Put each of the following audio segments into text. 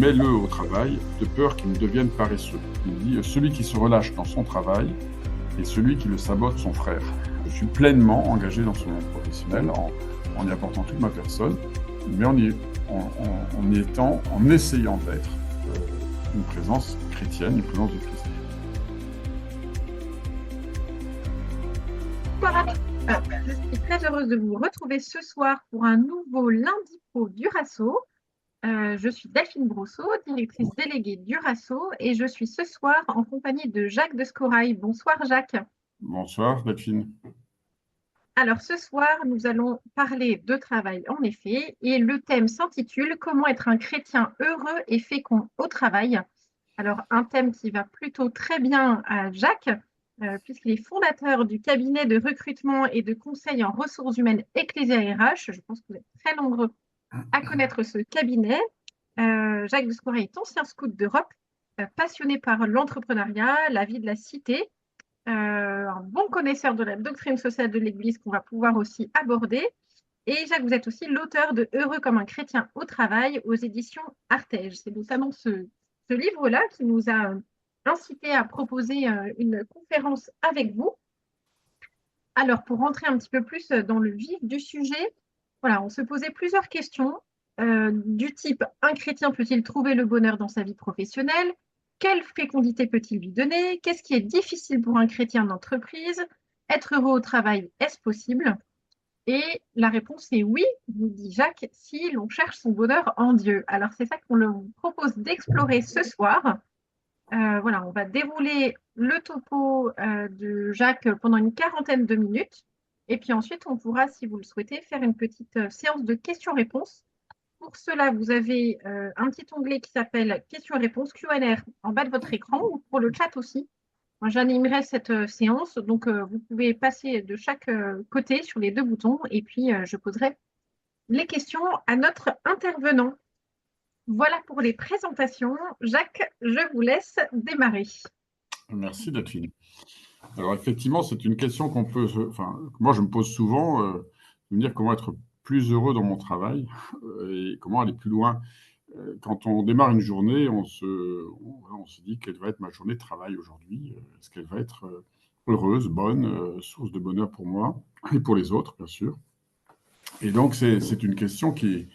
mets-le au travail, de peur qu'il ne devienne paresseux. Il dit, celui qui se relâche dans son travail est celui qui le sabote son frère. Je suis pleinement engagé dans ce monde professionnel en y apportant toute ma personne, mais en essayant d'être une présence chrétienne, une présence du Christ. Je suis très heureuse de vous retrouver ce soir pour un nouveau lundi pro d'Urasso. Je suis Delphine Brosseau, directrice déléguée d'Urasso, et je suis ce soir en compagnie de Jacques de Scorail. Bonsoir Jacques. Bonsoir Delphine. Alors ce soir, nous allons parler de travail en effet, et le thème s'intitule « Comment être un chrétien heureux et fécond au travail ». Alors un thème qui va plutôt très bien à Jacques, puisqu'il est fondateur du cabinet de recrutement et de conseil en ressources humaines Ecclesia RH. Je pense que vous êtes très nombreux à connaître ce cabinet. Jacques de Scorail est ancien scout d'Europe, passionné par l'entrepreneuriat, la vie de la cité, un bon connaisseur de la doctrine sociale de l'Église qu'on va pouvoir aussi aborder. Et Jacques, vous êtes aussi l'auteur de Heureux comme un chrétien au travail aux éditions Artege. C'est notamment ce livre-là qui nous a incité à proposer une conférence avec vous. Alors, pour rentrer un petit peu plus dans le vif du sujet, voilà, on se posait plusieurs questions du type « Un chrétien peut-il trouver le bonheur dans sa vie professionnelle ? Quelle fécondité peut-il lui donner ? Qu'est-ce qui est difficile pour un chrétien d'entreprise ? Être heureux au travail, est-ce possible ?» Et la réponse est oui, nous dit Jacques, si l'on cherche son bonheur en Dieu. Alors, c'est ça qu'on vous propose d'explorer ce soir. Voilà, on va dérouler le topo de Jacques pendant une quarantaine de minutes. Et puis ensuite, on pourra, si vous le souhaitez, faire une petite séance de questions-réponses. Pour cela, vous avez un petit onglet qui s'appelle questions-réponses, Q&A en bas de votre écran, ou pour le chat aussi. Moi, j'animerai cette séance, donc vous pouvez passer de chaque côté sur les deux boutons, et puis je poserai les questions à notre intervenant. Voilà pour les présentations. Jacques, je vous laisse démarrer. Merci Delphine. Alors effectivement, c'est une question qu'on peut, moi je me pose souvent, de me dire comment être plus heureux dans mon travail et comment aller plus loin. Quand on démarre une journée, on se dit quelle va être ma journée de travail aujourd'hui. Est-ce qu'elle va être heureuse, bonne, source de bonheur pour moi et pour les autres, bien sûr. Et donc c'est une question qui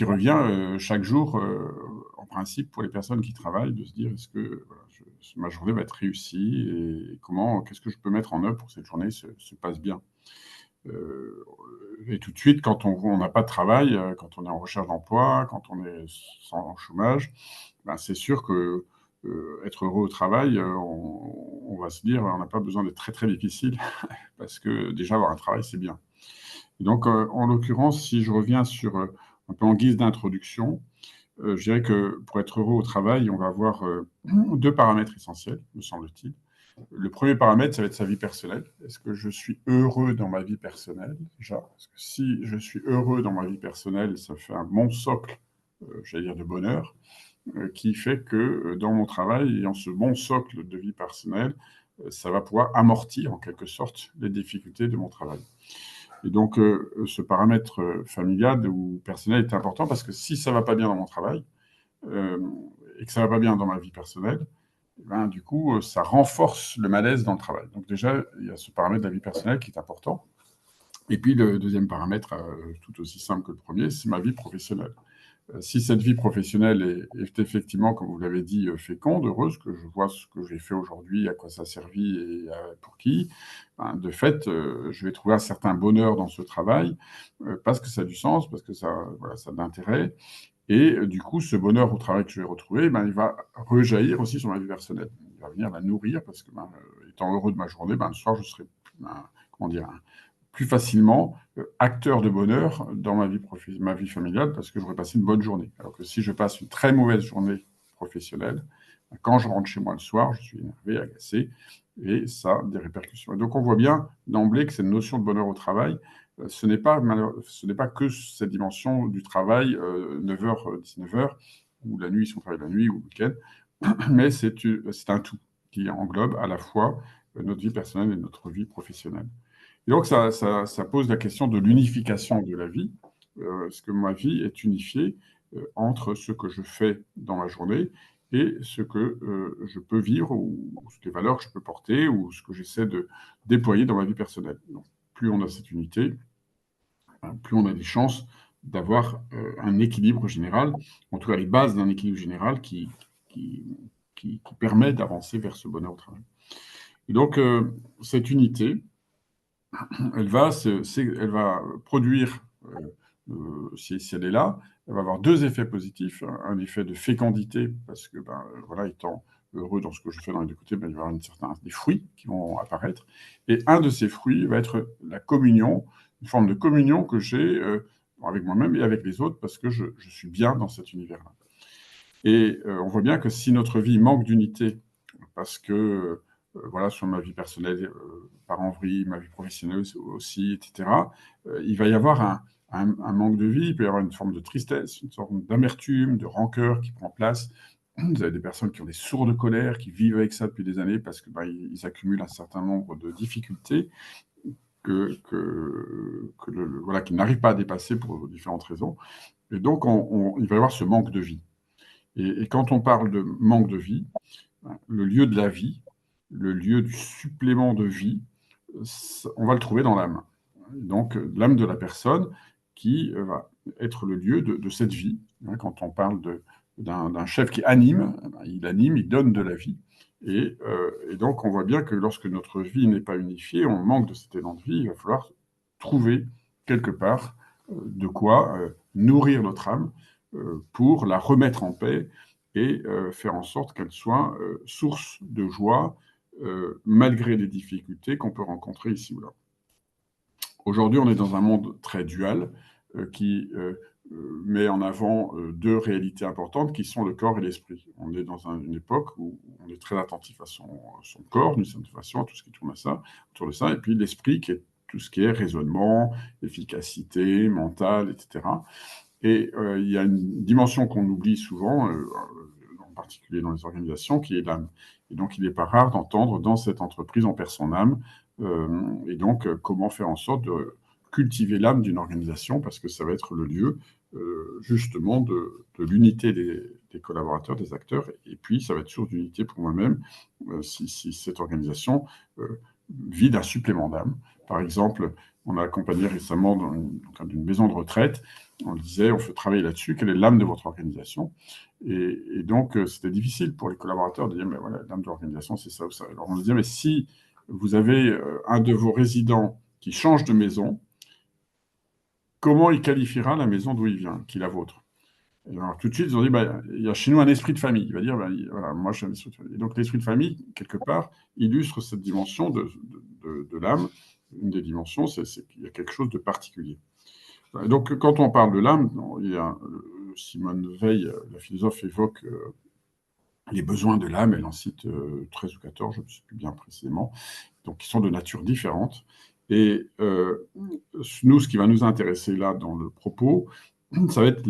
revient chaque jour, en principe, pour les personnes qui travaillent, de se dire est-ce que ma journée va être réussie et qu'est-ce que je peux mettre en œuvre pour que cette journée se passe bien. Et tout de suite, quand on n'a pas de travail, quand on est en recherche d'emploi, quand on est en chômage, ben c'est sûr que être heureux au travail, on va se dire on n'a pas besoin d'être très très difficile parce que déjà avoir un travail c'est bien. Et donc en l'occurrence, si je reviens sur un peu en guise d'introduction, je dirais que pour être heureux au travail, on va avoir deux paramètres essentiels, me semble-t-il. Le premier paramètre, ça va être sa vie personnelle. Est-ce que je suis heureux dans ma vie personnelle déjà ? Parce que si je suis heureux dans ma vie personnelle, ça fait un bon socle, j'allais dire de bonheur, qui fait que dans mon travail, ayant ce bon socle de vie personnelle, ça va pouvoir amortir en quelque sorte les difficultés de mon travail. Et donc, ce paramètre familial ou personnel est important parce que si ça ne va pas bien dans mon travail et que ça ne va pas bien dans ma vie personnelle, ben, du coup, ça renforce le malaise dans le travail. Donc déjà, il y a ce paramètre de la vie personnelle qui est important. Et puis, le deuxième paramètre, tout aussi simple que le premier, c'est ma vie professionnelle. Si cette vie professionnelle est effectivement, comme vous l'avez dit, féconde, heureuse, que je vois ce que j'ai fait aujourd'hui, à quoi ça a servi et pour qui, ben, de fait, je vais trouver un certain bonheur dans ce travail parce que ça a du sens, parce que ça a de l'intérêt. Et du coup, ce bonheur au travail que je vais retrouver, ben, il va rejaillir aussi sur ma vie personnelle. Il va venir la nourrir parce que, étant heureux de ma journée, ben, le soir, je serai plus facilement acteur de bonheur dans ma vie familiale parce que j'aurai passé une bonne journée. Alors que si je passe une très mauvaise journée professionnelle, quand je rentre chez moi le soir, je suis énervé, agacé, et ça a des répercussions. Et donc on voit bien d'emblée que cette notion de bonheur au travail, ce n'est pas que cette dimension du travail 9h, 19h, ou la nuit si on travaille la nuit, ou le week-end, mais c'est un tout qui englobe à la fois notre vie personnelle et notre vie professionnelle. Et donc, ça pose la question de l'unification de la vie. Est-ce que ma vie est unifiée entre ce que je fais dans ma journée et ce que je peux vivre ou les valeurs que je peux porter ou ce que j'essaie de déployer dans ma vie personnelle. Donc, plus on a cette unité, plus on a des chances d'avoir un équilibre général, en tout cas les bases d'un équilibre général qui, qui permet d'avancer vers ce bonheur au travail. Et donc, cette unité, elle va produire, si elle est là, elle va avoir deux effets positifs. Un effet de fécondité, parce que, voilà, étant heureux dans ce que je fais dans les deux côtés, il va y avoir des fruits qui vont apparaître. Et un de ces fruits va être la communion, une forme de communion que j'ai avec moi-même et avec les autres, parce que je suis bien dans cet univers-là. Et on voit bien que si notre vie manque d'unité, parce que voilà, sur ma vie personnelle, par envie, ma vie professionnelle aussi, etc., il va y avoir un manque de vie, il peut y avoir une forme de tristesse, une sorte d'amertume, de rancœur qui prend place. Vous avez des personnes qui ont des sourdes colères, qui vivent avec ça depuis des années parce que ils accumulent un certain nombre de difficultés voilà, qu'ils n'arrivent pas à dépasser pour différentes raisons. Et donc, il va y avoir ce manque de vie. Et quand on parle de manque de vie, le lieu de la vie, le lieu du supplément de vie, on va le trouver dans l'âme. Donc, l'âme de la personne qui va être le lieu de cette vie. Quand on parle d'un chef qui anime, il donne de la vie. Et donc, on voit bien que lorsque notre vie n'est pas unifiée, on manque de cet élan de vie, il va falloir trouver quelque part de quoi nourrir notre âme pour la remettre en paix et faire en sorte qu'elle soit source de joie malgré les difficultés qu'on peut rencontrer ici ou là. Aujourd'hui, on est dans un monde très dual qui met en avant deux réalités importantes qui sont le corps et l'esprit. On est dans une époque où on est très attentif à son corps, d'une certaine façon, à tout ce qui tourne autour de ça, et puis l'esprit qui est tout ce qui est raisonnement, efficacité, mental, etc. Et il y a une dimension qu'on oublie souvent, en particulier dans les organisations, qui est l'âme. Et donc, il n'est pas rare d'entendre dans cette entreprise, on perd son âme. Et donc, comment faire en sorte de cultiver l'âme d'une organisation, parce que ça va être le lieu, justement, de l'unité des collaborateurs, des acteurs. Et puis, ça va être source d'unité pour moi-même, si cette organisation vit d'un supplément d'âme. Par exemple, on a accompagné récemment dans une maison de retraite. On disait, on fait travailler là-dessus, quelle est l'âme de votre organisation? Et donc, c'était difficile pour les collaborateurs de dire, mais voilà, l'âme de l'organisation, c'est ça ou ça. Alors, on disait, mais si vous avez un de vos résidents qui change de maison, comment il qualifiera la maison d'où il vient, qui est la vôtre? Et alors, tout de suite, ils ont dit, il y a chez nous un esprit de famille. Il va dire, voilà, moi, je suis un esprit de famille. Et donc, l'esprit de famille, quelque part, illustre cette dimension de l'âme. Une des dimensions, c'est qu'il y a quelque chose de particulier. Et donc, quand on parle de l'âme, Simone Veil, la philosophe, évoque les besoins de l'âme. Elle en cite 13 ou 14, je ne sais plus bien précisément, donc qui sont de nature différente. Et nous, ce qui va nous intéresser là dans le propos, ça va être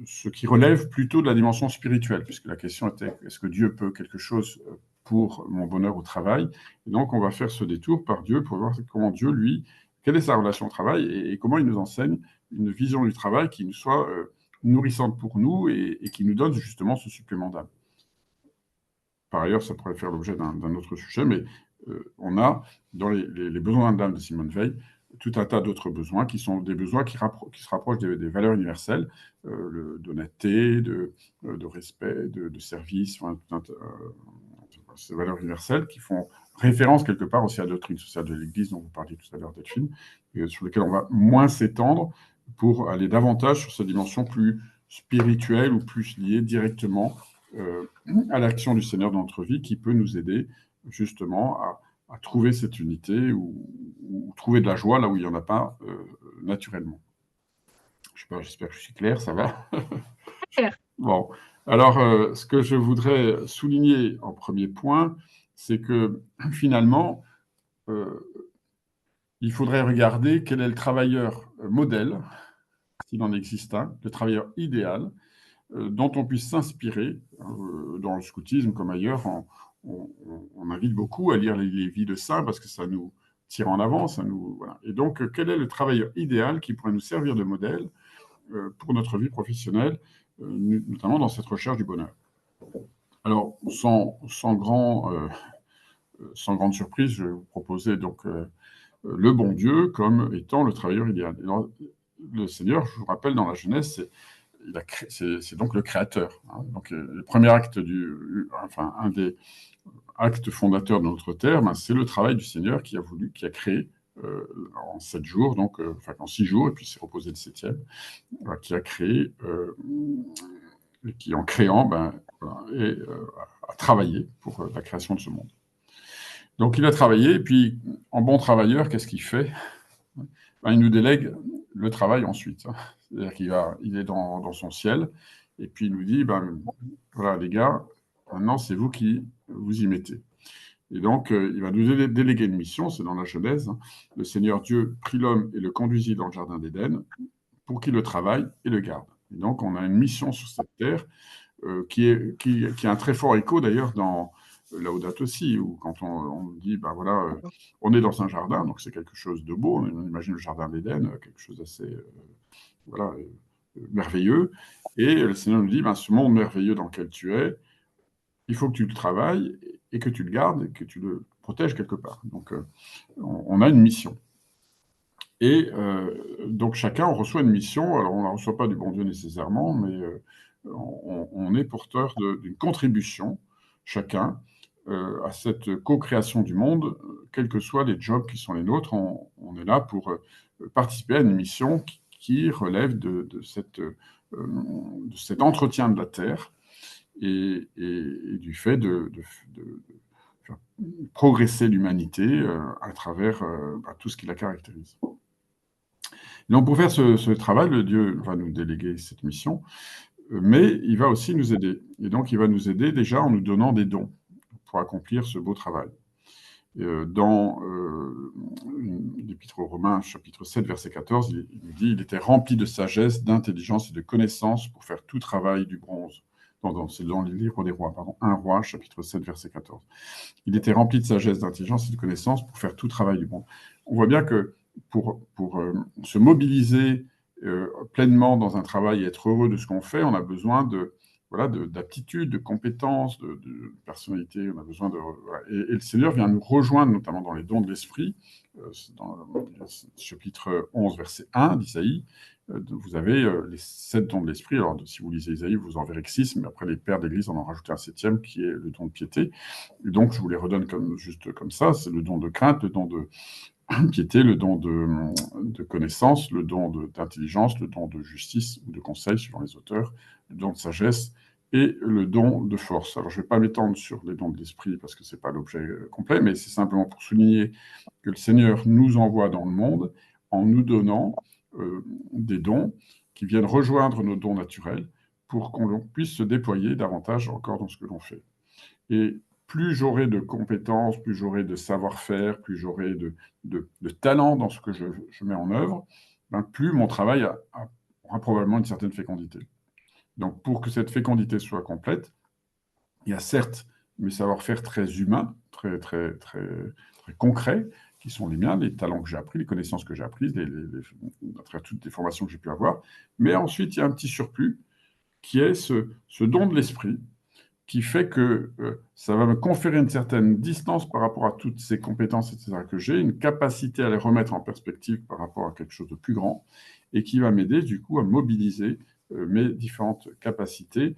ce qui relève plutôt de la dimension spirituelle, puisque la question était, est-ce que Dieu peut quelque chose pour mon bonheur au travail? Et donc, on va faire ce détour par Dieu pour voir comment Dieu, lui, quelle est sa relation au travail et comment il nous enseigne une vision du travail qui nous soit nourrissante pour nous et qui nous donne justement ce supplément d'âme. Par ailleurs, ça pourrait faire l'objet d'un autre sujet, mais on a, dans les besoins d'âme de Simone Veil, tout un tas d'autres besoins qui sont des besoins qui se rapprochent des valeurs universelles, d'honnêteté, de respect, de service, ces valeurs universelles qui font référence quelque part aussi à la doctrine sociale de l'Église dont vous parliez tout à l'heure, Delphine, et sur lesquelles on va moins s'étendre pour aller davantage sur cette dimension plus spirituelle ou plus liée directement à l'action du Seigneur dans notre vie qui peut nous aider justement à trouver cette unité ou trouver de la joie là où il n'y en a pas naturellement. Je sais pas, j'espère que je suis clair, ça va? Bon, alors ce que je voudrais souligner en premier point, c'est que finalement, il faudrait regarder quel est le travailleur modèle, s'il en existe un, le travailleur idéal, dont on puisse s'inspirer. Dans le scoutisme comme ailleurs, on invite beaucoup à lire les vies de saints parce que ça nous tire en avant. Voilà. Et donc, quel est le travailleur idéal qui pourrait nous servir de modèle pour notre vie professionnelle, notamment dans cette recherche du bonheur. Alors, sans grande surprise, je vais vous proposer donc le bon Dieu comme étant le travailleur idéal. Alors, le Seigneur, je vous rappelle, dans la Genèse, c'est donc le Créateur. Hein. Donc, le premier acte un des actes fondateurs de notre terre, ben, c'est le travail du Seigneur qui a créé en 7 jours, donc, en 6 jours, et puis s'est reposé le 7e, qui a créé, et qui en créant, a travaillé pour la création de ce monde. Donc il a travaillé, et puis en bon travailleur, qu'est-ce qu'il fait? Ben, il nous délègue le travail ensuite. C'est-à-dire qu'il est dans son ciel, et puis il nous dit, voilà les gars, maintenant c'est vous qui vous y mettez. Et donc il va nous déléguer une mission, c'est dans la Genèse. Hein. Le Seigneur Dieu prit l'homme et le conduisit dans le jardin d'Éden pour qu'il le travaille et le garde. Et donc on a une mission sur cette terre qui a un très fort écho d'ailleurs dans Laudato Si, où quand on dit, on est dans un jardin, donc c'est quelque chose de beau, on imagine le jardin d'Éden, quelque chose d'assez merveilleux, et le Seigneur nous dit, ce monde merveilleux dans lequel tu es, il faut que tu le travailles et que tu le gardes et que tu le protèges quelque part. Donc on a une mission. Et donc chacun, on reçoit une mission, alors on ne la reçoit pas du bon Dieu nécessairement, mais on est porteur d'une contribution, chacun, à cette co-création du monde, quels que soient les jobs qui sont les nôtres. On est là pour participer à une mission qui relève de cet entretien de la Terre et du fait de faire progresser l'humanité à travers tout ce qui la caractérise. Donc pour faire ce travail, le Dieu va nous déléguer cette mission, mais il va aussi nous aider. Et donc il va nous aider déjà en nous donnant des dons pour accomplir ce beau travail. Dans l'Épître aux Romains, chapitre 7, verset 14, il nous dit « Il était rempli de sagesse, d'intelligence et de connaissance pour faire tout travail du bronze. » C'est dans le livre des rois, 1 Roi, chapitre 7, verset 14. Il était rempli de sagesse, d'intelligence et de connaissance pour faire tout travail du bronze. On voit bien que pour se mobiliser pleinement dans un travail et être heureux de ce qu'on fait, on a besoin d'aptitudes, de compétences, de personnalité. On a besoin et le Seigneur vient nous rejoindre, notamment dans les dons de l'Esprit. Dans le chapitre 11, verset 1 d'Isaïe, vous avez les 7 dons de l'Esprit. Alors, si vous lisez Isaïe, vous en verrez que 6, mais après, les pères d'Église en ont rajouté un 7e, qui est le don de piété. Et donc, je vous les redonne juste comme ça. C'est le don de crainte, le don de piété, le don de connaissance, le don d'intelligence, le don de justice ou de conseil, suivant les auteurs, le don de sagesse et le don de force. Alors, je ne vais pas m'étendre sur les dons de l'esprit parce que ce n'est pas l'objet complet, mais c'est simplement pour souligner que le Seigneur nous envoie dans le monde en nous donnant des dons qui viennent rejoindre nos dons naturels pour qu'on puisse se déployer davantage encore dans ce que l'on fait. Et plus j'aurai de compétences, plus j'aurai de savoir-faire, plus j'aurai de talent dans ce que je mets en œuvre, plus mon travail aura probablement une certaine fécondité. Donc, pour que cette fécondité soit complète, il y a certes mes savoir-faire très humains, très, très, très, très concrets, qui sont les miens, les talents que j'ai appris, les connaissances que j'ai apprises, à travers toutes les formations que j'ai pu avoir. Mais ensuite, il y a un petit surplus qui est ce don de l'esprit, qui fait que ça va me conférer une certaine distance par rapport à toutes ces compétences, etc., que j'ai, une capacité à les remettre en perspective par rapport à quelque chose de plus grand, et qui va m'aider, du coup, à mobiliser mes différentes capacités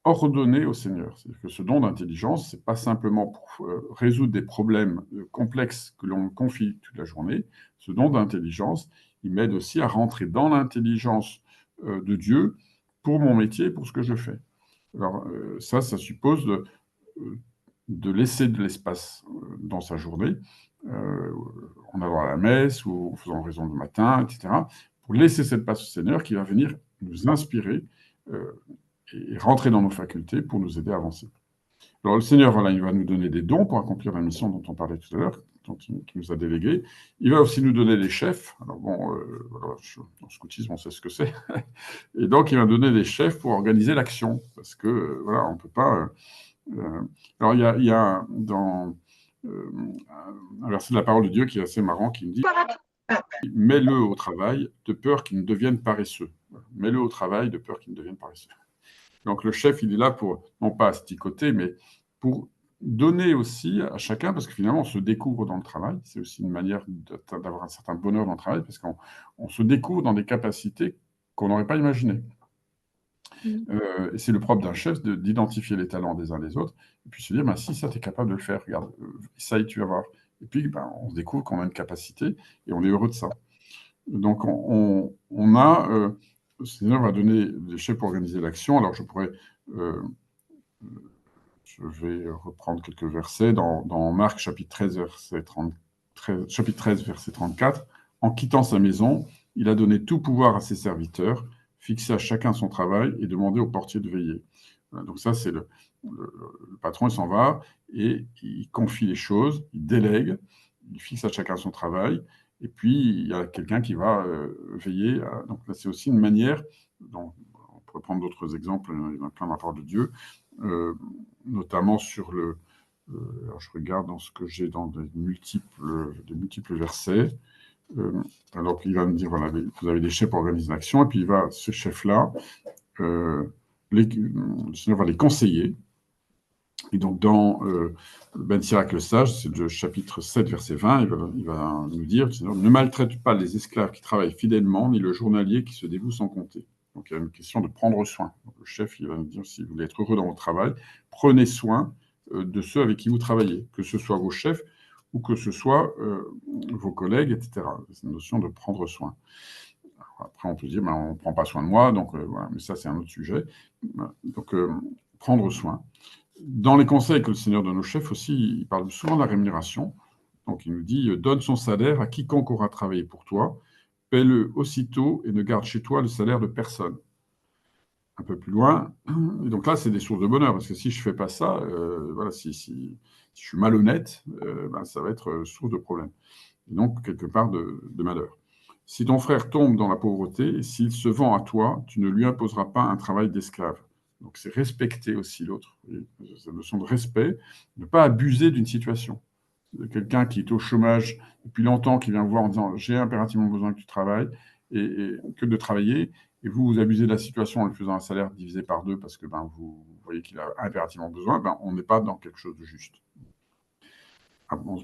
ordonnées au Seigneur. C'est-à-dire que ce don d'intelligence, ce n'est pas simplement pour résoudre des problèmes complexes que l'on me confie toute la journée. Ce don d'intelligence, il m'aide aussi à rentrer dans l'intelligence de Dieu pour mon métier, pour ce que je fais. Alors ça suppose de laisser de l'espace dans sa journée, en allant à la messe ou en faisant raison le matin, etc., pour laisser cette place au Seigneur qui va venir nous inspirer et rentrer dans nos facultés pour nous aider à avancer. Alors le Seigneur, voilà, il va nous donner des dons pour accomplir la mission dont on parlait tout à l'heure, qui nous a délégués. Il va aussi nous donner des chefs. Alors bon, dans le scoutisme, on sait ce que c'est. Et donc, il va donner des chefs pour organiser l'action. Parce que, voilà, on ne peut pas... alors, il y a dans un verset de la parole de Dieu qui est assez marrant, qui me dit « Mets-le au travail, de peur qu'il ne devienne paresseux. » Mets-le au travail de peur qu'il ne devienne paresseux. Donc le chef, il est là pour, non pas asticoter, mais pour donner aussi à chacun, parce que finalement, on se découvre dans le travail. C'est aussi une manière d'avoir un certain bonheur dans le travail, parce qu'on se découvre dans des capacités qu'on n'aurait pas imaginées. Et c'est le propre d'un chef d'identifier les talents des uns des autres, et puis se dire, ben, si ça, tu es capable de le faire, regarde, ça, tu vas voir. Et puis, ben, on se découvre qu'on a une capacité, et on est heureux de ça. Donc, le Seigneur va donner des chefs pour organiser l'action. Alors, euh, je vais reprendre quelques versets dans Marc, chapitre 13, chapitre 13, verset 34. En quittant sa maison, il a donné tout pouvoir à ses serviteurs, fixé à chacun son travail et demandé au portier de veiller. Voilà, donc ça, c'est le patron, il s'en va et il confie les choses, il délègue, il fixe à chacun son travail, et puis il y a quelqu'un qui va veiller. Donc là, c'est aussi une manière, on pourrait prendre d'autres exemples, il y en a plein dans la parole de Dieu, euh, notamment sur alors je regarde dans ce que j'ai dans des multiples versets. Alors il va me dire, voilà, vous avez des chefs pour organiser l'action, et puis ce chef-là, le Seigneur va les conseiller. Et donc dans Ben Sirac le sage, c'est le chapitre 7, verset 20, il va nous dire, Seigneur, ne maltraite pas les esclaves qui travaillent fidèlement, ni le journalier qui se dévoue sans compter. Donc il y a une question de prendre soin. Donc, le chef, il va nous dire, si vous voulez être heureux dans votre travail, prenez soin de ceux avec qui vous travaillez, que ce soit vos chefs ou que ce soit vos collègues, etc. C'est une notion de prendre soin. Alors, après, on peut dire, ben, on ne prend pas soin de moi, donc voilà, mais ça, c'est un autre sujet. Donc, prendre soin. Dans les conseils que le Seigneur donne aux chefs aussi, il parle souvent de la rémunération. Donc, il nous dit, donne son salaire à quiconque aura travaillé pour toi, paie-le aussitôt et ne garde chez toi le salaire de personne. Un peu plus loin. Et donc là, c'est des sources de bonheur, parce que si je ne fais pas ça, voilà, si je suis malhonnête, ben, ça va être source de problème. Et donc, quelque part, de malheur. Si ton frère tombe dans la pauvreté, s'il se vend à toi, tu ne lui imposeras pas un travail d'esclave. Donc, c'est respecter aussi l'autre. C'est une notion de respect, ne pas abuser d'une situation. Quelqu'un qui est au chômage depuis longtemps, qui vient vous voir en disant j'ai impérativement besoin que tu travailles, et que de travailler, et vous abusez de la situation en lui faisant un salaire divisé par deux parce que ben, vous voyez qu'il a impérativement besoin, ben, on n'est pas dans quelque chose de juste.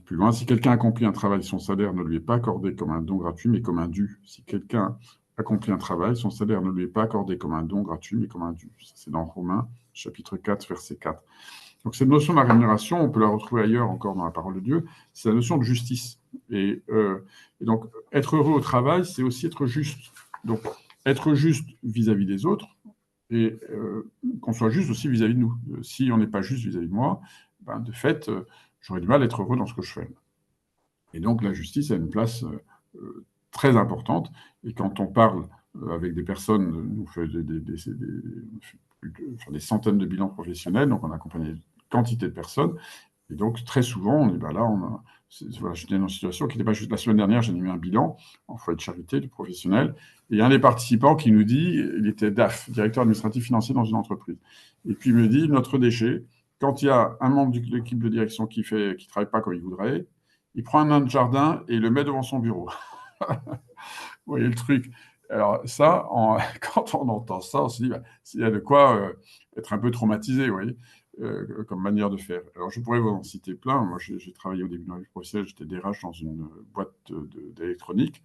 Plus loin, si quelqu'un accomplit un travail, son salaire ne lui est pas accordé comme un don gratuit, mais comme un dû. Si quelqu'un accomplit un travail, son salaire ne lui est pas accordé comme un don gratuit, mais comme un dû. Ça, c'est dans Romains, chapitre 4, verset 4. Donc, cette notion de la rémunération, on peut la retrouver ailleurs encore dans la parole de Dieu, c'est la notion de justice. Et donc, être heureux au travail, c'est aussi être juste. Donc, être juste vis-à-vis des autres, et qu'on soit juste aussi vis-à-vis de nous. Si on n'est pas juste vis-à-vis de moi, ben, de fait, j'aurais du mal à être heureux dans ce que je fais. Et donc la justice a une place très importante. Et quand on parle avec des personnes, nous fait des centaines de bilans professionnels, donc on accompagne une quantité de personnes. Et donc très souvent, on est ben là, voilà, j'étais dans une situation qui n'était pas juste la semaine dernière, j'ai mis un bilan en foyer de charité du professionnel. Et un des participants qui nous dit, il était DAF, directeur administratif financier dans une entreprise. Et puis il me dit, notre déchet, quand il y a un membre de l'équipe de direction qui travaille pas comme il voudrait, il prend un nain de jardin et il le met devant son bureau. Vous voyez le truc. Alors ça, quand on entend ça, on se dit, bah, il y a de quoi être un peu traumatisé, vous voyez, comme manière de faire. Alors je pourrais vous en citer plein. Moi, j'ai travaillé au début de ma vie professionnelle, j'étais DRH dans une boîte d'électronique,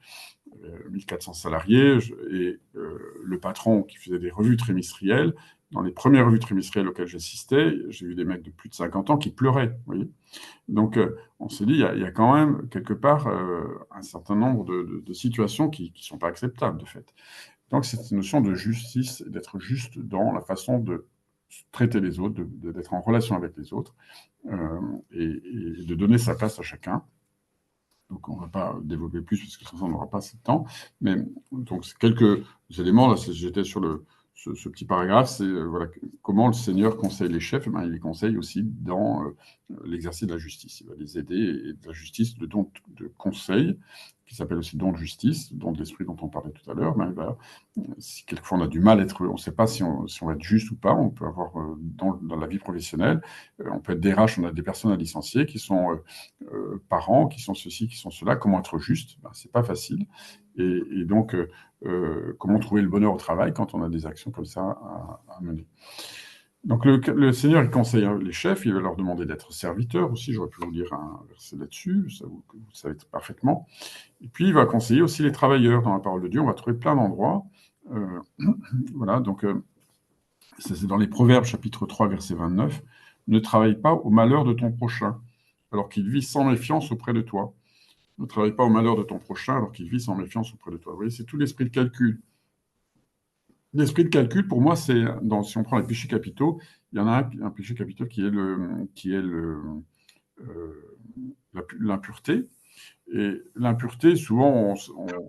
1400 salariés, et le patron qui faisait des revues trimestrielles, dans les premières revues trimestrielles auxquelles j'assistais, j'ai vu des mecs de plus de 50 ans qui pleuraient, vous voyez. Donc, on s'est dit, il y a quand même, quelque part, un certain nombre de situations qui ne sont pas acceptables, de fait. Donc, cette notion de justice, d'être juste dans la façon de traiter les autres, d'être en relation avec les autres, et de donner sa place à chacun. Donc, on ne va pas développer plus, parce que sinon, on n'aura pas assez de temps. Mais donc, quelques éléments, là, j'étais sur ce petit paragraphe, c'est voilà, comment le Seigneur conseille les chefs. Ben, il les conseille aussi dans l'exercice de la justice. Il va les aider, et de la justice, le don de conseil, qui s'appelle aussi don de justice, don de l'esprit dont on parlait tout à l'heure. Ben, si quelquefois on a du mal à être, on ne sait pas si on va être juste ou pas, on peut avoir dans la vie professionnelle, on peut être DRH, on a des personnes à licencier qui sont parents, qui sont ceci, qui sont cela, comment être juste, ben, c'est pas facile. Et donc, comment trouver le bonheur au travail quand on a des actions comme ça à mener. Donc le Seigneur, il conseille les chefs, il va leur demander d'être serviteurs aussi, j'aurais pu vous lire un verset là-dessus, ça vous le savez parfaitement. Et puis il va conseiller aussi les travailleurs dans la parole de Dieu, on va trouver plein d'endroits. Voilà, donc ça c'est dans les Proverbes chapitre 3 verset 29. Ne travaille pas au malheur de ton prochain, alors qu'il vit sans méfiance auprès de toi. Ne travaille pas au malheur de ton prochain, alors qu'il vit sans méfiance auprès de toi. Vous voyez, c'est tout l'esprit de calcul. L'esprit de calcul, pour moi, c'est, si on prend les péchés capitaux, il y en a un péché capital qui est l'impureté. Et l'impureté, souvent,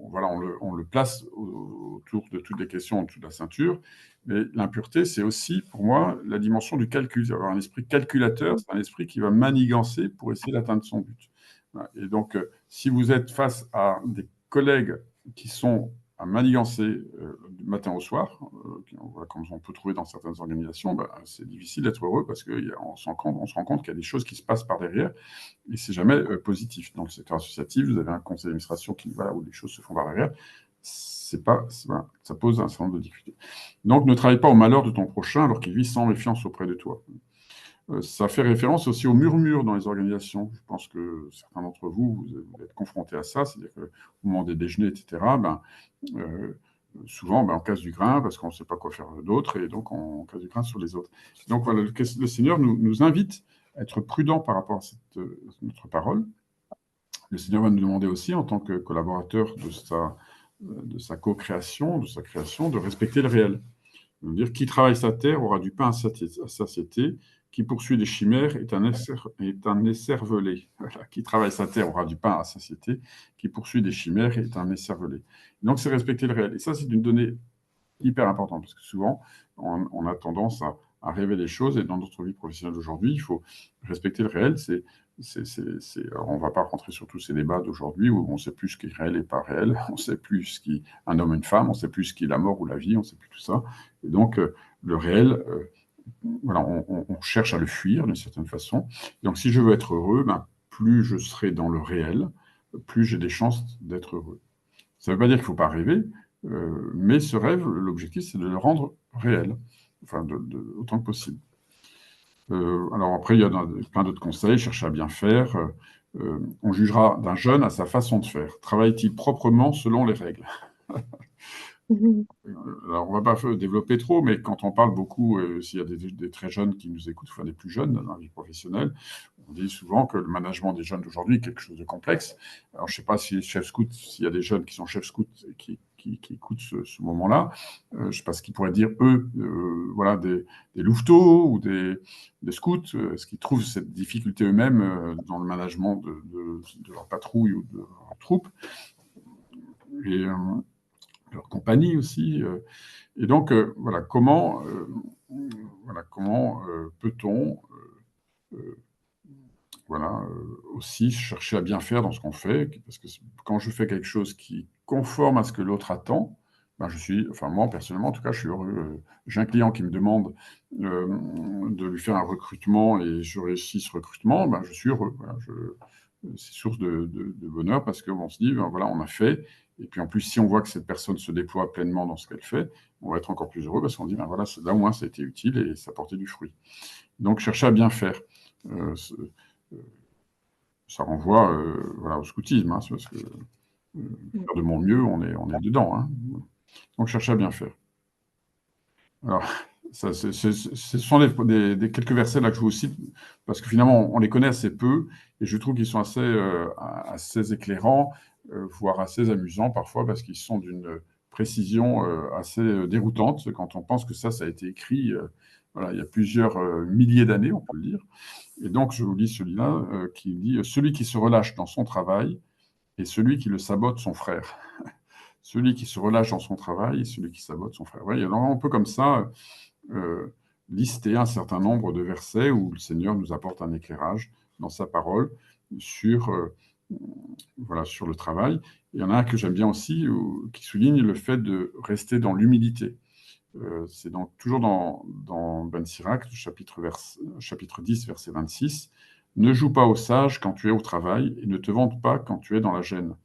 voilà, on le place autour de toutes les questions en dessous de la ceinture. Mais l'impureté, c'est aussi, pour moi, la dimension du calcul. C'est avoir un esprit calculateur, c'est un esprit qui va manigancer pour essayer d'atteindre son but. Et donc, si vous êtes face à des collègues qui sont à manigancer du matin au soir, comme on peut trouver dans certaines organisations, c'est difficile d'être heureux parce qu'on se rend compte qu'il y a des choses qui se passent par derrière et c'est jamais positif. Dans le secteur associatif, vous avez un conseil d'administration où les choses se font par derrière. Voilà, ça pose un certain nombre de difficultés. Donc, ne travaille pas au malheur de ton prochain alors qu'il vit sans méfiance auprès de toi. Ça fait référence aussi au murmure dans les organisations. Je pense que certains d'entre vous êtes confrontés à ça, c'est-à-dire qu'au moment des déjeuners, etc., souvent, on casse du grain parce qu'on ne sait pas quoi faire d'autre, et donc on casse du grain sur les autres. Donc voilà, le Seigneur nous invite à être prudents par rapport à notre parole. Le Seigneur va nous demander aussi, en tant que collaborateur de sa co-création, de sa création, de respecter le réel. Dire qui travaille sa terre aura du pain à satiété, qui poursuit les chimères est un écervelé. Voilà. Qui travaille sa terre aura du pain à satiété, qui poursuit des chimères est un écervelé. Donc c'est respecter le réel. Et ça, c'est une donnée hyper importante, parce que souvent, on a tendance à rêver les choses, et dans notre vie professionnelle aujourd'hui, il faut respecter le réel. On ne va pas rentrer sur tous ces débats d'aujourd'hui où on ne sait plus ce qui est réel et pas réel, on ne sait plus ce qui est un homme et une femme, on ne sait plus ce qui est la mort ou la vie, on ne sait plus tout ça. Et donc, le réel, voilà, on cherche à le fuir d'une certaine façon. Et donc, si je veux être heureux, plus je serai dans le réel, plus j'ai des chances d'être heureux. Ça ne veut pas dire qu'il ne faut pas rêver, mais ce rêve, l'objectif, c'est de le rendre réel, enfin, autant que possible. Alors après, il y a plein d'autres conseils. Chercher à bien faire. On jugera d'un jeune à sa façon de faire. Travaille-t-il proprement selon les règles? Alors, on ne va pas développer trop, mais quand on parle beaucoup, s'il y a des très jeunes qui nous écoutent, enfin des plus jeunes dans la vie professionnelle, on dit souvent que le management des jeunes d'aujourd'hui est quelque chose de complexe. Alors, je ne sais pas si s'il y a des jeunes qui sont chefs scouts et qui écoutent ce moment-là, je ne sais pas ce qu'ils pourraient dire, eux, voilà, des louveteaux ou des scouts, est-ce qu'ils trouvent cette difficulté eux-mêmes dans le management de leur patrouille ou de leur troupe. Et leur compagnie aussi. Et donc, voilà, comment peut-on aussi chercher à bien faire dans ce qu'on fait, parce que quand je fais quelque chose qui est conforme à ce que l'autre attend, moi personnellement, en tout cas, je suis heureux. J'ai un client qui me demande de lui faire un recrutement et je réussis ce recrutement, je suis heureux. Voilà, c'est source de bonheur parce qu'on se dit, voilà, on a fait. Et puis en plus, si on voit que cette personne se déploie pleinement dans ce qu'elle fait, on va être encore plus heureux parce qu'on dit, voilà, là au moins ça a été utile et ça a porté du fruit. Donc chercher à bien faire. Ça renvoie au scoutisme, parce que faire de mon mieux, on est dedans. Hein. Donc chercher à bien faire. Alors, ce sont quelques versets là que je vous cite, parce que finalement, on les connaît assez peu, et je trouve qu'ils sont assez éclairants, voire assez amusants parfois, parce qu'ils sont d'une précision assez déroutante, quand on pense que ça a été écrit il y a plusieurs milliers d'années, on peut le dire. Et donc, je vous lis celui-là qui dit « Celui qui se relâche dans son travail et celui qui le sabote son frère. » Celui qui se relâche dans son travail et celui qui sabote son frère. Alors, on peut comme ça lister un certain nombre de versets où le Seigneur nous apporte un éclairage dans sa parole sur le travail. Il y en a un que j'aime bien aussi, qui souligne le fait de rester dans l'humilité. C'est donc toujours dans Ben Sirach, chapitre 10, verset 26. « Ne joue pas au sage quand tu es au travail et ne te vante pas quand tu es dans la gêne.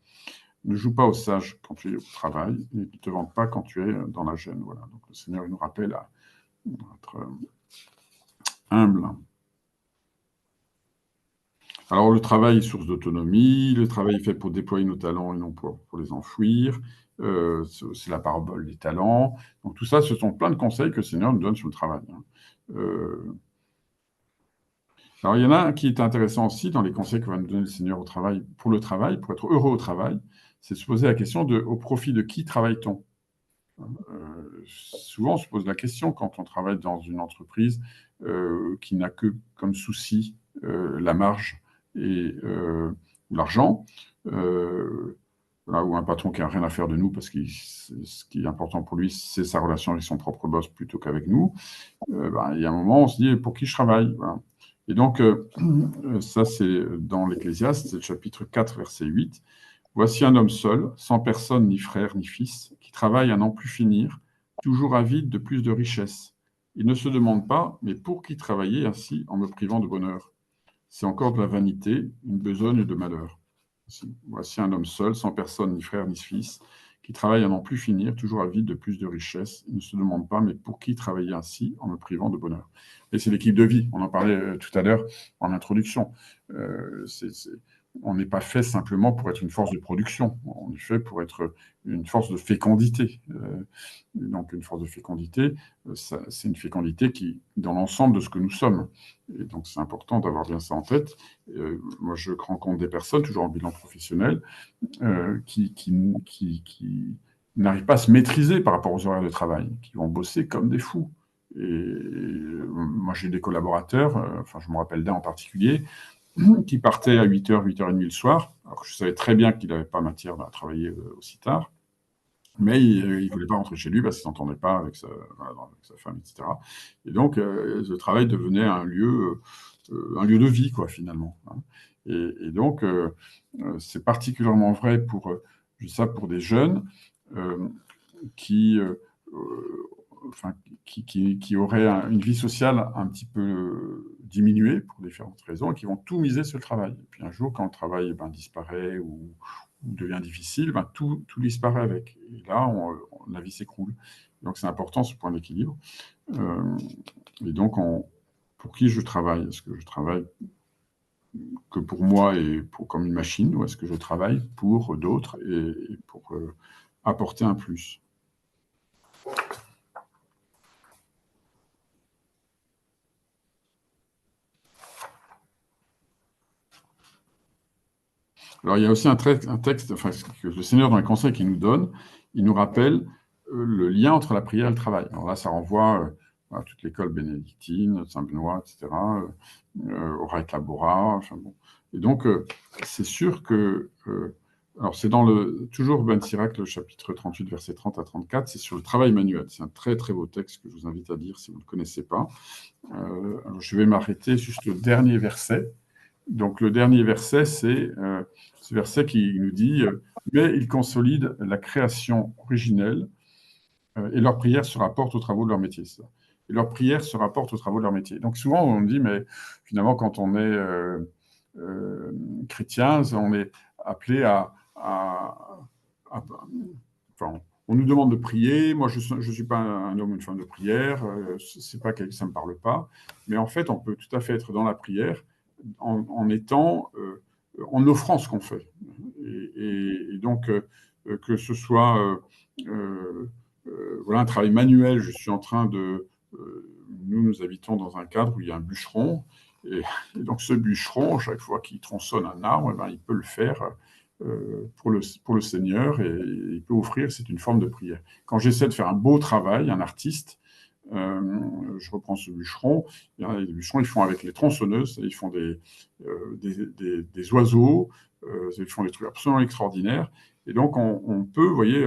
ne joue pas au sage quand tu es au travail et ne te vante pas quand tu es dans la gêne. Voilà. Donc le Seigneur il nous rappelle à être humble. Alors le travail est source d'autonomie, le travail est fait pour déployer nos talents et non pour les enfouir. C'est la parabole des talents. Donc tout ça, ce sont plein de conseils que le Seigneur nous donne sur le travail. Alors il y en a un qui est intéressant aussi dans les conseils que va nous donner le Seigneur au travail, pour être heureux au travail, c'est de se poser la question au profit de qui travaille-t-on? Souvent, on se pose la question quand on travaille dans une entreprise qui n'a que comme souci la marge et l'argent, ou un patron qui n'a rien à faire de nous parce que ce qui est important pour lui, c'est sa relation avec son propre boss plutôt qu'avec nous. Il y a un moment, on se dit pour qui je travaille, voilà. Et donc, ça, c'est dans l'Ecclésiaste, c'est le chapitre 4, verset 8. Voici un homme seul, sans personne, ni frère, ni fils, qui travaille à n'en plus finir, toujours avide de plus de richesses. Il ne se demande pas, mais pour qui travailler ainsi en me privant de bonheur? C'est encore de la vanité, une besogne de malheur. Voici un homme seul, sans personne, ni frère, ni fils, qui travaille à n'en plus finir, toujours avide de plus de richesses. Il ne se demande pas, mais pour qui travailler ainsi en me privant de bonheur? Et c'est l'équipe de vie. On en parlait tout à l'heure en introduction. On n'est pas fait simplement pour être une force de production. On est fait pour être une force de fécondité. Donc, une force de fécondité, c'est une fécondité qui, dans l'ensemble de ce que nous sommes. Et donc, c'est important d'avoir bien ça en tête. Moi, je rencontre des personnes, toujours en bilan professionnel, qui n'arrivent pas à se maîtriser par rapport aux horaires de travail, qui vont bosser comme des fous. Et moi, j'ai des collaborateurs, enfin, je me rappelle d'un en particulier, qui partait à 8h, 8h30 le soir, alors que je savais très bien qu'il n'avait pas matière à travailler aussi tard, mais il ne voulait pas rentrer chez lui parce qu'il ne s'entendait pas avec sa femme, etc. Et donc, le travail devenait un lieu de vie, quoi, finalement. Et donc, c'est particulièrement vrai pour des jeunes qui auraient une vie sociale un petit peu diminuée pour différentes raisons et qui vont tout miser sur le travail. Et puis un jour, quand le travail disparaît ou devient difficile, tout disparaît avec. Et là, la vie s'écroule. Donc c'est important ce point d'équilibre. Et donc, pour qui je travaille? Est-ce que je travaille que pour moi et comme une machine, ou est-ce que je travaille pour d'autres et pour apporter un plus? Alors, il y a aussi un texte, enfin, que le Seigneur, dans les conseils qu'il nous donne, il nous rappelle le lien entre la prière et le travail. Alors là, ça renvoie à toute l'école bénédictine, Saint-Benoît, etc., Orae Labora, enfin bon. Et donc, c'est sûr que... alors, c'est toujours Ben Sirac, le chapitre 38, verset 30 à 34, c'est sur le travail manuel. C'est un très, très beau texte que je vous invite à lire si vous ne le connaissez pas. Alors, je vais m'arrêter juste au dernier verset. Donc, le dernier verset, c'est ce verset qui nous dit « Mais ils consolident la création originelle et leur prière se rapporte aux travaux de leur métier. » Et leur prière se rapporte aux travaux de leur métier. Donc, souvent, on me dit « Mais finalement, quand on est chrétien, on est appelé enfin, on nous demande de prier. Moi, je ne suis pas un homme ou une femme de prière. Ça ne me parle pas. Mais en fait, on peut tout à fait être dans la prière en offrant ce qu'on fait. Et donc, que ce soit un travail manuel, je suis en train de... nous habitons dans un cadre où il y a un bûcheron, et donc ce bûcheron, chaque fois qu'il tronçonne un arbre, il peut le faire pour le Seigneur, et il peut offrir, c'est une forme de prière. Quand j'essaie de faire un beau travail, un artiste, je reprends ce bûcheron. Les bûcherons, ils font avec les tronçonneuses, ils font des oiseaux, ils font des trucs absolument extraordinaires. Et donc, on peut, vous voyez,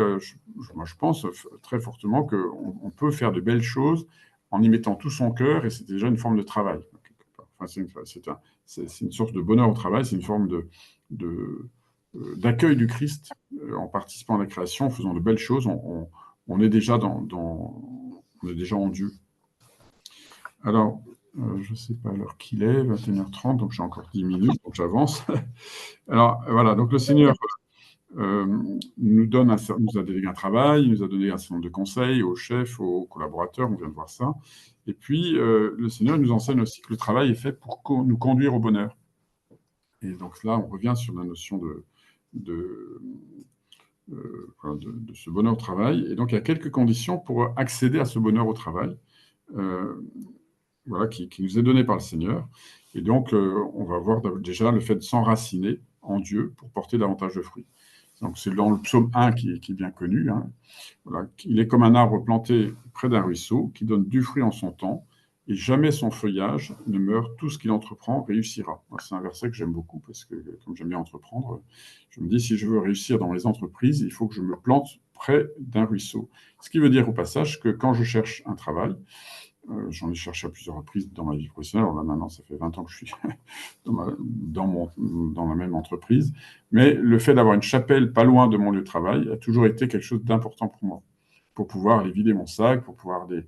moi je pense très fortement qu'on peut faire de belles choses en y mettant tout son cœur, et c'est déjà une forme de travail. Enfin, c'est une source de bonheur au travail, c'est une forme d'accueil du Christ en participant à la création, en faisant de belles choses. On est déjà on est déjà en Dieu. Alors, je ne sais pas l'heure qu'il est, 21h30, donc j'ai encore 10 minutes, donc j'avance. Alors, voilà, donc le Seigneur nous a délégué un travail, il nous a donné un certain nombre de conseils aux chefs, aux collaborateurs, on vient de voir ça. Et puis, le Seigneur nous enseigne aussi que le travail est fait pour nous conduire au bonheur. Et donc là, on revient sur la notion de, de ce bonheur au travail. Et donc, il y a quelques conditions pour accéder à ce bonheur au travail, voilà, qui nous est donné par le Seigneur. Et donc, on va voir déjà le fait de s'enraciner en Dieu pour porter davantage de fruits. Donc, c'est dans le psaume 1 qui est bien connu. Hein. Voilà. Il est comme un arbre planté près d'un ruisseau qui donne du fruit en son temps et jamais son feuillage ne meurt. Tout ce qu'il entreprend réussira. C'est un verset que j'aime beaucoup parce que, comme j'aime bien entreprendre, je me dis si je veux réussir dans les entreprises, il faut que je me plante près d'un ruisseau. Ce qui veut dire au passage que quand je cherche un travail, j'en ai cherché à plusieurs reprises dans ma vie professionnelle. Alors là, maintenant, ça fait 20 ans que je suis dans la même entreprise. Mais le fait d'avoir une chapelle pas loin de mon lieu de travail a toujours été quelque chose d'important pour moi. Pour pouvoir aller vider mon sac, pour pouvoir aller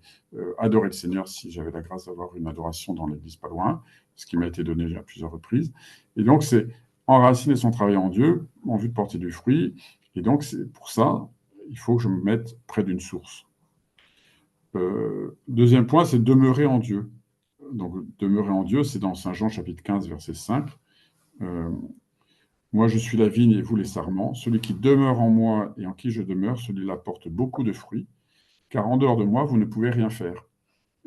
adorer le Seigneur si j'avais la grâce d'avoir une adoration dans l'église pas loin, ce qui m'a été donné à plusieurs reprises. Et donc, c'est enraciner son travail en Dieu en vue de porter du fruit. Et donc, c'est pour ça, il faut que je me mette près d'une source. Deuxième point, c'est demeurer en Dieu. Donc, demeurer en Dieu, c'est dans Saint Jean chapitre 15, verset 5. Moi, je suis la vigne et vous les sarments. Celui qui demeure en moi et en qui je demeure, celui-là porte beaucoup de fruits, car en dehors de moi, vous ne pouvez rien faire.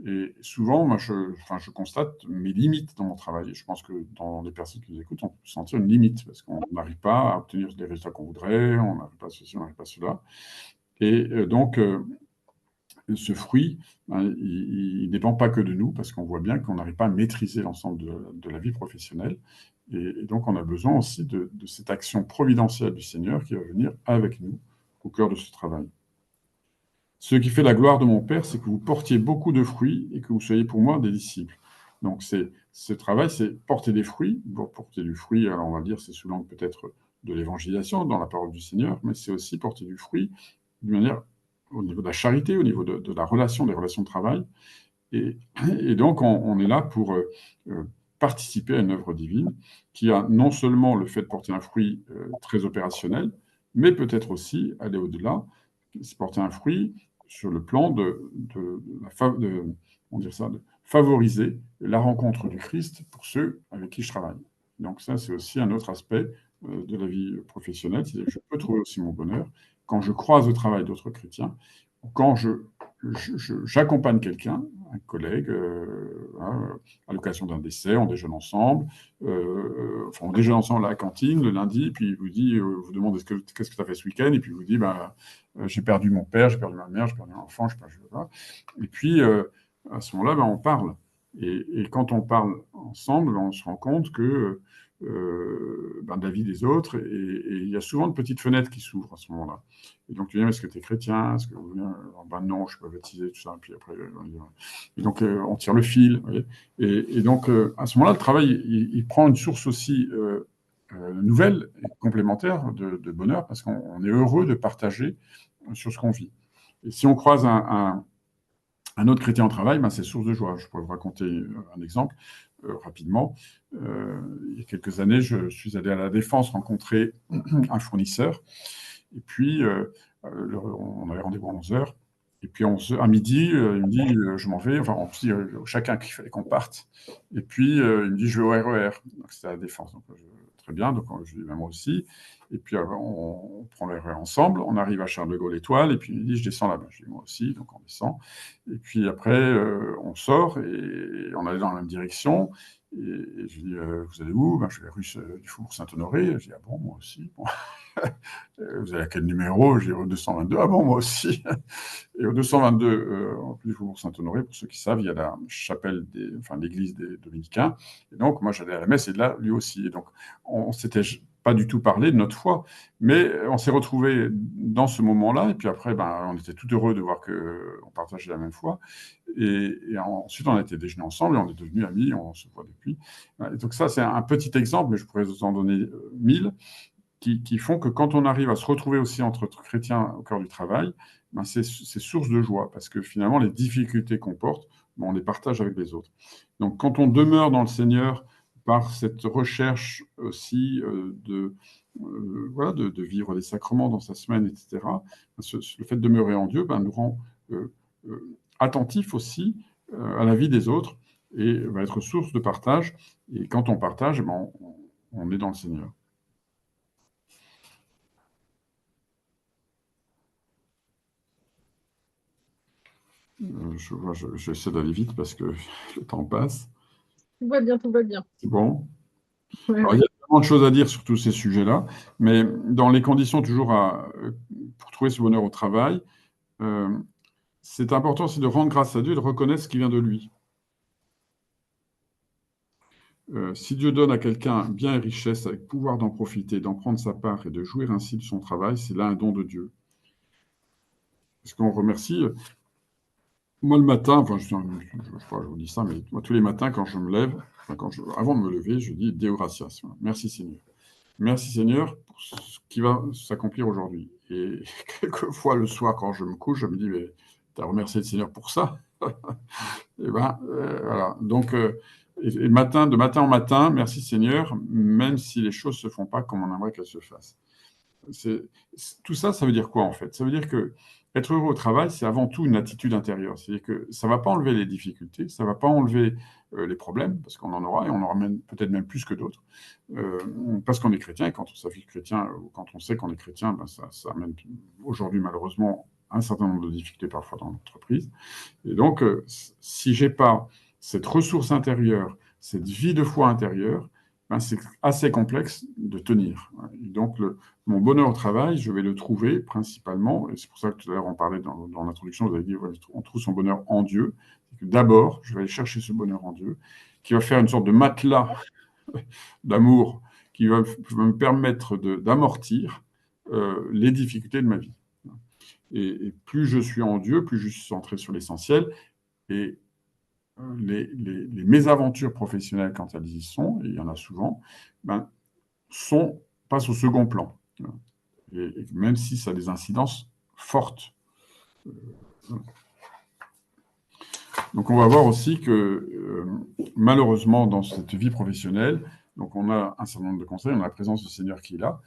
Et souvent, moi, je constate mes limites dans mon travail. Et je pense que dans les personnes qui nous écoutent, on peut sentir une limite, parce qu'on n'arrive pas à obtenir les résultats qu'on voudrait, on n'arrive pas à ceci, on n'arrive pas à cela. Et donc, ce fruit, il ne dépend pas que de nous, parce qu'on voit bien qu'on n'arrive pas à maîtriser l'ensemble de la vie professionnelle. Et donc, on a besoin aussi de cette action providentielle du Seigneur qui va venir avec nous au cœur de ce travail. Ce qui fait la gloire de mon Père, c'est que vous portiez beaucoup de fruits et que vous soyez pour moi des disciples. Donc, ce travail, c'est porter des fruits. Pour porter du fruit, alors on va dire, c'est sous l'angle peut-être de l'évangélisation dans la parole du Seigneur, mais c'est aussi porter du fruit d'une manière au niveau de la charité, au niveau de la relation, des relations de travail. Et donc, on est là pour participer à une œuvre divine qui a non seulement le fait de porter un fruit très opérationnel, mais peut-être aussi aller au-delà, c'est porter un fruit sur le plan de favoriser la rencontre du Christ pour ceux avec qui je travaille. Donc ça, c'est aussi un autre aspect de la vie professionnelle, c'est que je peux trouver aussi mon bonheur quand je croise au travail d'autres chrétiens, quand j'accompagne quelqu'un, un collègue, à l'occasion d'un décès, on déjeune ensemble, on déjeune ensemble à la cantine le lundi, puis il vous dit, vous demande qu'est-ce que tu as fait ce week-end, et puis il vous dit, j'ai perdu mon père, j'ai perdu ma mère, j'ai perdu mon enfant, je sais pas. Et puis, à ce moment-là, on parle. Et quand on parle ensemble, on se rend compte que de la vie des autres, et il y a souvent de petites fenêtres qui s'ouvrent à ce moment-là. Et donc, tu dis, est-ce que tu es chrétien? Est-ce que non, je ne suis pas baptisé, tout ça. Puis après, et donc, on tire le fil. Et donc, à ce moment-là, le travail, il prend une source aussi nouvelle et complémentaire de bonheur, parce qu'on est heureux de partager sur ce qu'on vit. Et si on croise un autre chrétien au travail, c'est source de joie. Je pourrais vous raconter un exemple rapidement. Il y a quelques années, je suis allé à la Défense rencontrer un fournisseur. Et puis, on avait rendez-vous à 11h. Et puis, à midi, il me dit, je m'en vais. Enfin, on se dit chacun qu'il fallait qu'on parte. Et puis, il me dit, je vais au RER. Donc, c'était à la Défense. Donc, très bien. Donc, je dis, moi aussi. Et puis, on prend le RER ensemble. On arrive à Charles de Gaulle Étoile. Et puis, il me dit, je descends là-bas. Je dis, moi aussi. Donc, on descend. Et puis, après, on sort et on allait dans la même direction. Et je dis, vous allez où? Je vais rue du Faubourg Saint-Honoré. Je dis, ah bon, moi aussi. Bon. Vous avez à quel numéro? J'ai au 222. Ah bon, moi aussi. Et au 222, en plus du Faubourg Saint-Honoré, pour ceux qui savent, il y a la chapelle, l'église des Dominicains. Et donc, moi, j'allais à la messe et là, lui aussi. Et donc, on s'était pas du tout parlé de notre foi, mais on s'est retrouvés dans ce moment-là. Et puis après, on était tout heureux de voir qu'on partageait la même foi. Et ensuite, on a été déjeuner ensemble et on est devenus amis. On se voit depuis. Et donc ça, c'est un petit exemple, mais je pourrais vous en donner 1000. Qui font que quand on arrive à se retrouver aussi entre chrétiens au cœur du travail, c'est source de joie, parce que finalement, les difficultés qu'on porte, on les partage avec les autres. Donc, quand on demeure dans le Seigneur par cette recherche aussi voilà, de vivre des sacrements dans sa semaine, etc., le fait de demeurer en Dieu nous rend attentifs aussi à la vie des autres et va être source de partage. Et quand on partage, on est dans le Seigneur. J'essaie d'aller vite parce que le temps passe. Tout va bien, tout va bien. C'est bon. Ouais, Alors, il y ouais. a tellement de choses à dire sur tous ces sujets-là, mais dans les conditions toujours pour trouver ce bonheur au travail, euh, c'est important aussi de rendre grâce à Dieu et de reconnaître ce qui vient de lui. Si Dieu donne à quelqu'un bien et richesse avec pouvoir d'en profiter, d'en prendre sa part et de jouir ainsi de son travail, c'est là un don de Dieu. Parce qu'on remercie. Moi, le matin, enfin, je vous dis ça, mais moi, tous les matins, quand je me lève, enfin, avant de me lever, je dis Deo gratias. Merci Seigneur. Merci Seigneur pour ce qui va s'accomplir aujourd'hui. Et quelquefois, le soir, quand je me couche, je me dis, mais tu as remercié le Seigneur pour ça. Et voilà. Donc, et matin, de matin en matin, merci Seigneur, même si les choses ne se font pas comme on aimerait qu'elles se fassent. Tout ça, ça veut dire quoi en fait? Ça veut dire que être heureux au travail, c'est avant tout une attitude intérieure. C'est-à-dire que ça ne va pas enlever les difficultés, ça ne va pas enlever les problèmes, parce qu'on en aura, et on en aura peut-être même plus que d'autres, parce qu'on est chrétien, et quand on s'affiche chrétien, ou quand on sait qu'on est chrétien, ça amène aujourd'hui malheureusement un certain nombre de difficultés parfois dans l'entreprise. Et donc, si je n'ai pas cette ressource intérieure, cette vie de foi intérieure, c'est assez complexe de tenir. Et donc, mon bonheur au travail, je vais le trouver principalement, et c'est pour ça que tout à l'heure on parlait dans l'introduction, vous avez dit, on trouve son bonheur en Dieu. D'abord, je vais aller chercher ce bonheur en Dieu, qui va faire une sorte de matelas d'amour, qui va me permettre d'amortir les difficultés de ma vie. Et plus je suis en Dieu, plus je suis centré sur l'essentiel, et les mésaventures professionnelles, quand elles y sont, et il y en a souvent, passent au second plan. Et même si ça a des incidences fortes. Donc on va voir aussi que malheureusement dans cette vie professionnelle, donc on a un certain nombre de conseils, on a la présence du Seigneur qui est là,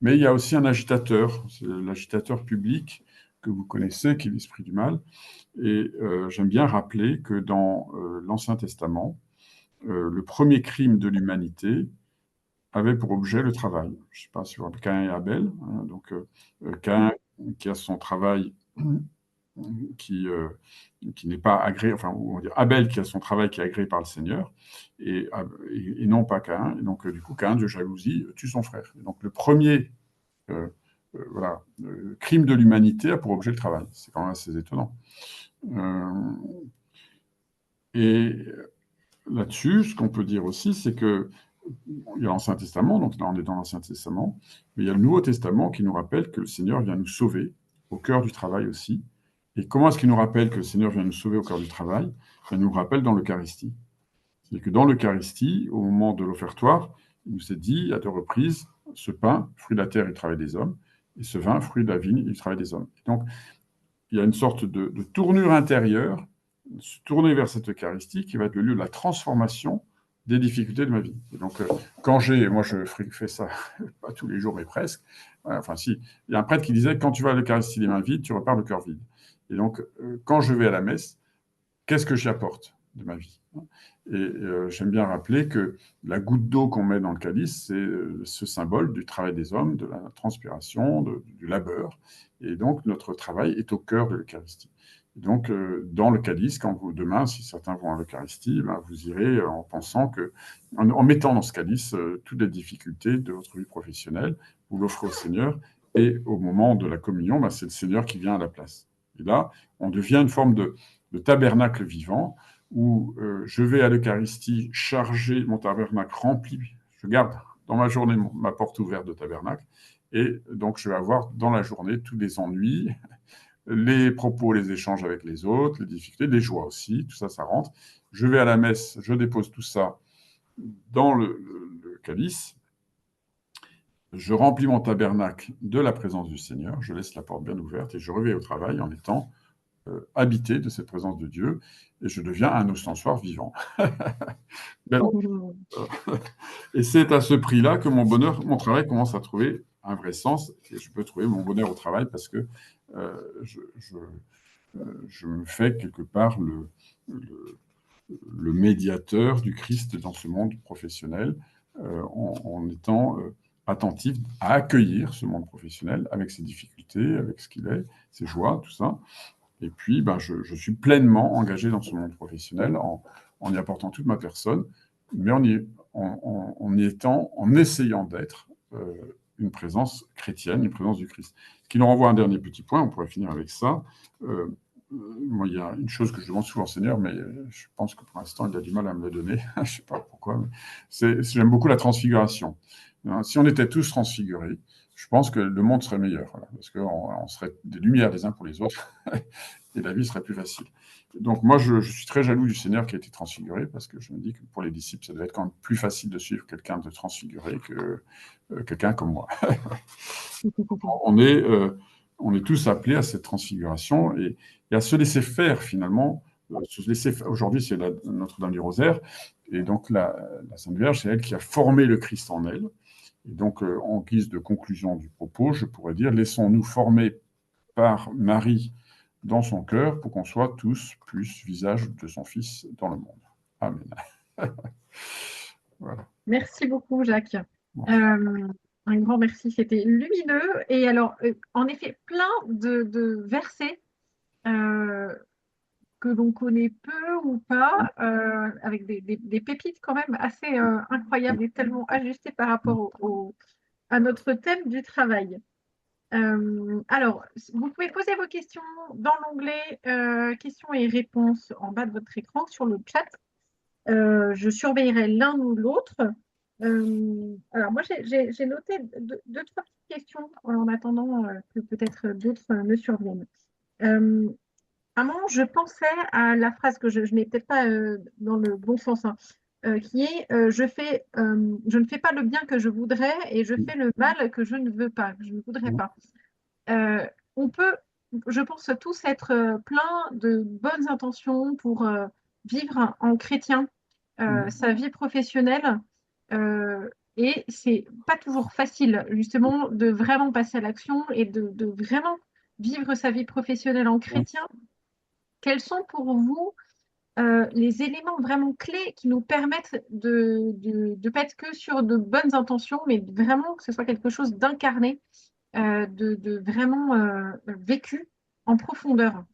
mais il y a aussi un agitateur, c'est l'agitateur public que vous connaissez, qui est l'esprit du mal. Et j'aime bien rappeler que dans l'Ancien Testament, le premier crime de l'humanité avait pour objet le travail. Je ne sais pas si vous vous rappelez Caïn et Abel. Hein, donc Caïn qui a son travail qui n'est pas agréé, enfin, on va dire Abel qui a son travail qui est agréé par le Seigneur, et non pas Caïn. Et donc, du coup, Caïn, de jalousie, tue son frère. Et donc, le premier voilà, crime de l'humanité a pour objet le travail. C'est quand même assez étonnant. Et là-dessus, ce qu'on peut dire aussi, c'est que il y a l'Ancien Testament, donc là on est dans l'Ancien Testament, mais il y a le Nouveau Testament qui nous rappelle que le Seigneur vient nous sauver au cœur du travail aussi. Et comment est-ce qu'il nous rappelle que le Seigneur vient nous sauver au cœur du travail? Il nous rappelle dans l'Eucharistie. C'est-à-dire que dans l'Eucharistie, au moment de l'offertoire, il nous est dit à 2 reprises, ce pain, fruit de la terre, il travaille des hommes, et ce vin, fruit de la vigne, il travaille des hommes. Et donc, il y a une sorte de tournure intérieure, se tourner vers cette Eucharistie qui va être le lieu de la transformation des difficultés de ma vie. Et donc, moi je fais ça, pas tous les jours, mais presque. Enfin, si, il y a un prêtre qui disait, quand tu vas à l'Eucharistie les mains vides, tu repars le cœur vide. Et donc, quand je vais à la messe, qu'est-ce que j'y apporte de ma vie? Et j'aime bien rappeler que la goutte d'eau qu'on met dans le calice, c'est ce symbole du travail des hommes, de la transpiration, du labeur. Et donc, notre travail est au cœur de l'Eucharistie. Donc, dans le calice, demain, si certains vont à l'Eucharistie, vous irez en pensant en mettant dans ce calice toutes les difficultés de votre vie professionnelle, vous l'offrez au Seigneur, et au moment de la communion, c'est le Seigneur qui vient à la place. Et là, on devient une forme de tabernacle vivant, où je vais à l'Eucharistie charger mon tabernacle rempli, je garde dans ma journée ma porte ouverte de tabernacle, et donc je vais avoir dans la journée tous les ennuis, les propos, les échanges avec les autres, les difficultés, les joies aussi, tout ça, ça rentre. Je vais à la messe, je dépose tout ça dans le calice, je remplis mon tabernacle de la présence du Seigneur, je laisse la porte bien ouverte et je reviens au travail en étant habité de cette présence de Dieu, et je deviens un ostensoir vivant. Ben, et c'est à ce prix-là que mon travail commence à trouver un vrai sens, et je peux trouver mon bonheur au travail parce que je me fais quelque part le médiateur du Christ dans ce monde professionnel, en étant attentif à accueillir ce monde professionnel avec ses difficultés, avec ce qu'il est, ses joies, tout ça. Et puis, je suis pleinement engagé dans ce monde professionnel en y apportant toute ma personne, mais en essayant d'être une présence chrétienne, une présence du Christ. Ce qui nous renvoie à un dernier petit point, on pourrait finir avec ça. Moi, il y a une chose que je demande souvent au Seigneur, mais je pense que pour l'instant, il a du mal à me le donner. Je ne sais pas pourquoi. J'aime beaucoup la transfiguration. Si on était tous transfigurés, je pense que le monde serait meilleur, voilà, parce qu'on serait des lumières les uns pour les autres, et la vie serait plus facile. Donc moi, je suis très jaloux du Seigneur qui a été transfiguré, parce que je me dis que pour les disciples, ça devait être quand même plus facile de suivre quelqu'un de transfiguré que quelqu'un comme moi. on, est, on est tous appelés à cette transfiguration et à se laisser faire finalement. Aujourd'hui, c'est Notre-Dame du Rosaire, et donc la Sainte Vierge, c'est elle qui a formé le Christ en elle. Et donc, en guise de conclusion du propos, je pourrais dire, laissons-nous former par Marie dans son cœur pour qu'on soit tous plus visage de son Fils dans le monde. Amen. Voilà. Merci beaucoup, Jacques. Un grand merci, c'était lumineux. Et alors, en effet, plein de versets que l'on connaît peu ou pas, avec des pépites quand même assez incroyables et tellement ajustées par rapport à notre thème du travail. Alors, vous pouvez poser vos questions dans l'onglet questions et réponses en bas de votre écran sur le chat. Je surveillerai l'un ou l'autre. Alors, moi, j'ai noté deux, trois petites questions en attendant que peut-être d'autres me surviennent. À un moment, je pensais à la phrase que je n'ai peut-être pas dans le bon sens, hein, qui est je ne fais pas le bien que je voudrais et je fais le mal que je ne veux pas, que je ne voudrais pas. On peut, je pense, tous être pleins de bonnes intentions pour vivre en chrétien sa vie professionnelle. Et c'est pas toujours facile, justement, de vraiment passer à l'action et de vraiment vivre sa vie professionnelle en chrétien. Quels sont pour vous les éléments vraiment clés qui nous permettent de ne pas être que sur de bonnes intentions, mais vraiment que ce soit quelque chose d'incarné, de vraiment vécu en profondeur?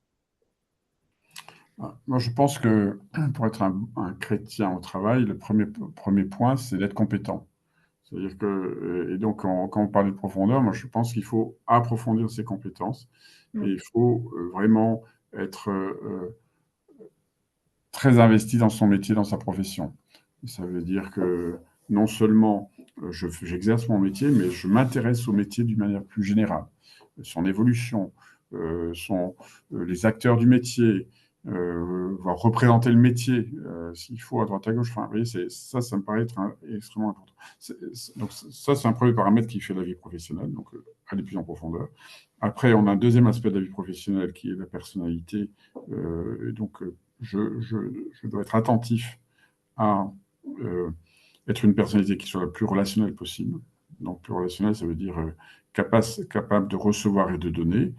Moi, je pense que pour être un chrétien au travail, le premier point, c'est d'être compétent. C'est-à-dire que, et donc, quand on parle de profondeur, moi, je pense qu'il faut approfondir ses compétences et il faut vraiment être très investi dans son métier, dans sa profession. Ça veut dire que non seulement j'exerce mon métier, mais je m'intéresse au métier d'une manière plus générale. Son évolution, les acteurs du métier, représenter le métier, s'il faut, à droite à gauche. Enfin, vous voyez, ça me paraît être extrêmement important. Donc ça, c'est un premier paramètre qui fait la vie professionnelle, donc aller plus en profondeur. Après, on a un deuxième aspect de la vie professionnelle qui est la personnalité. Et donc, je dois être attentif à être une personnalité qui soit la plus relationnelle possible. Donc, plus relationnelle, ça veut dire capable de recevoir et de donner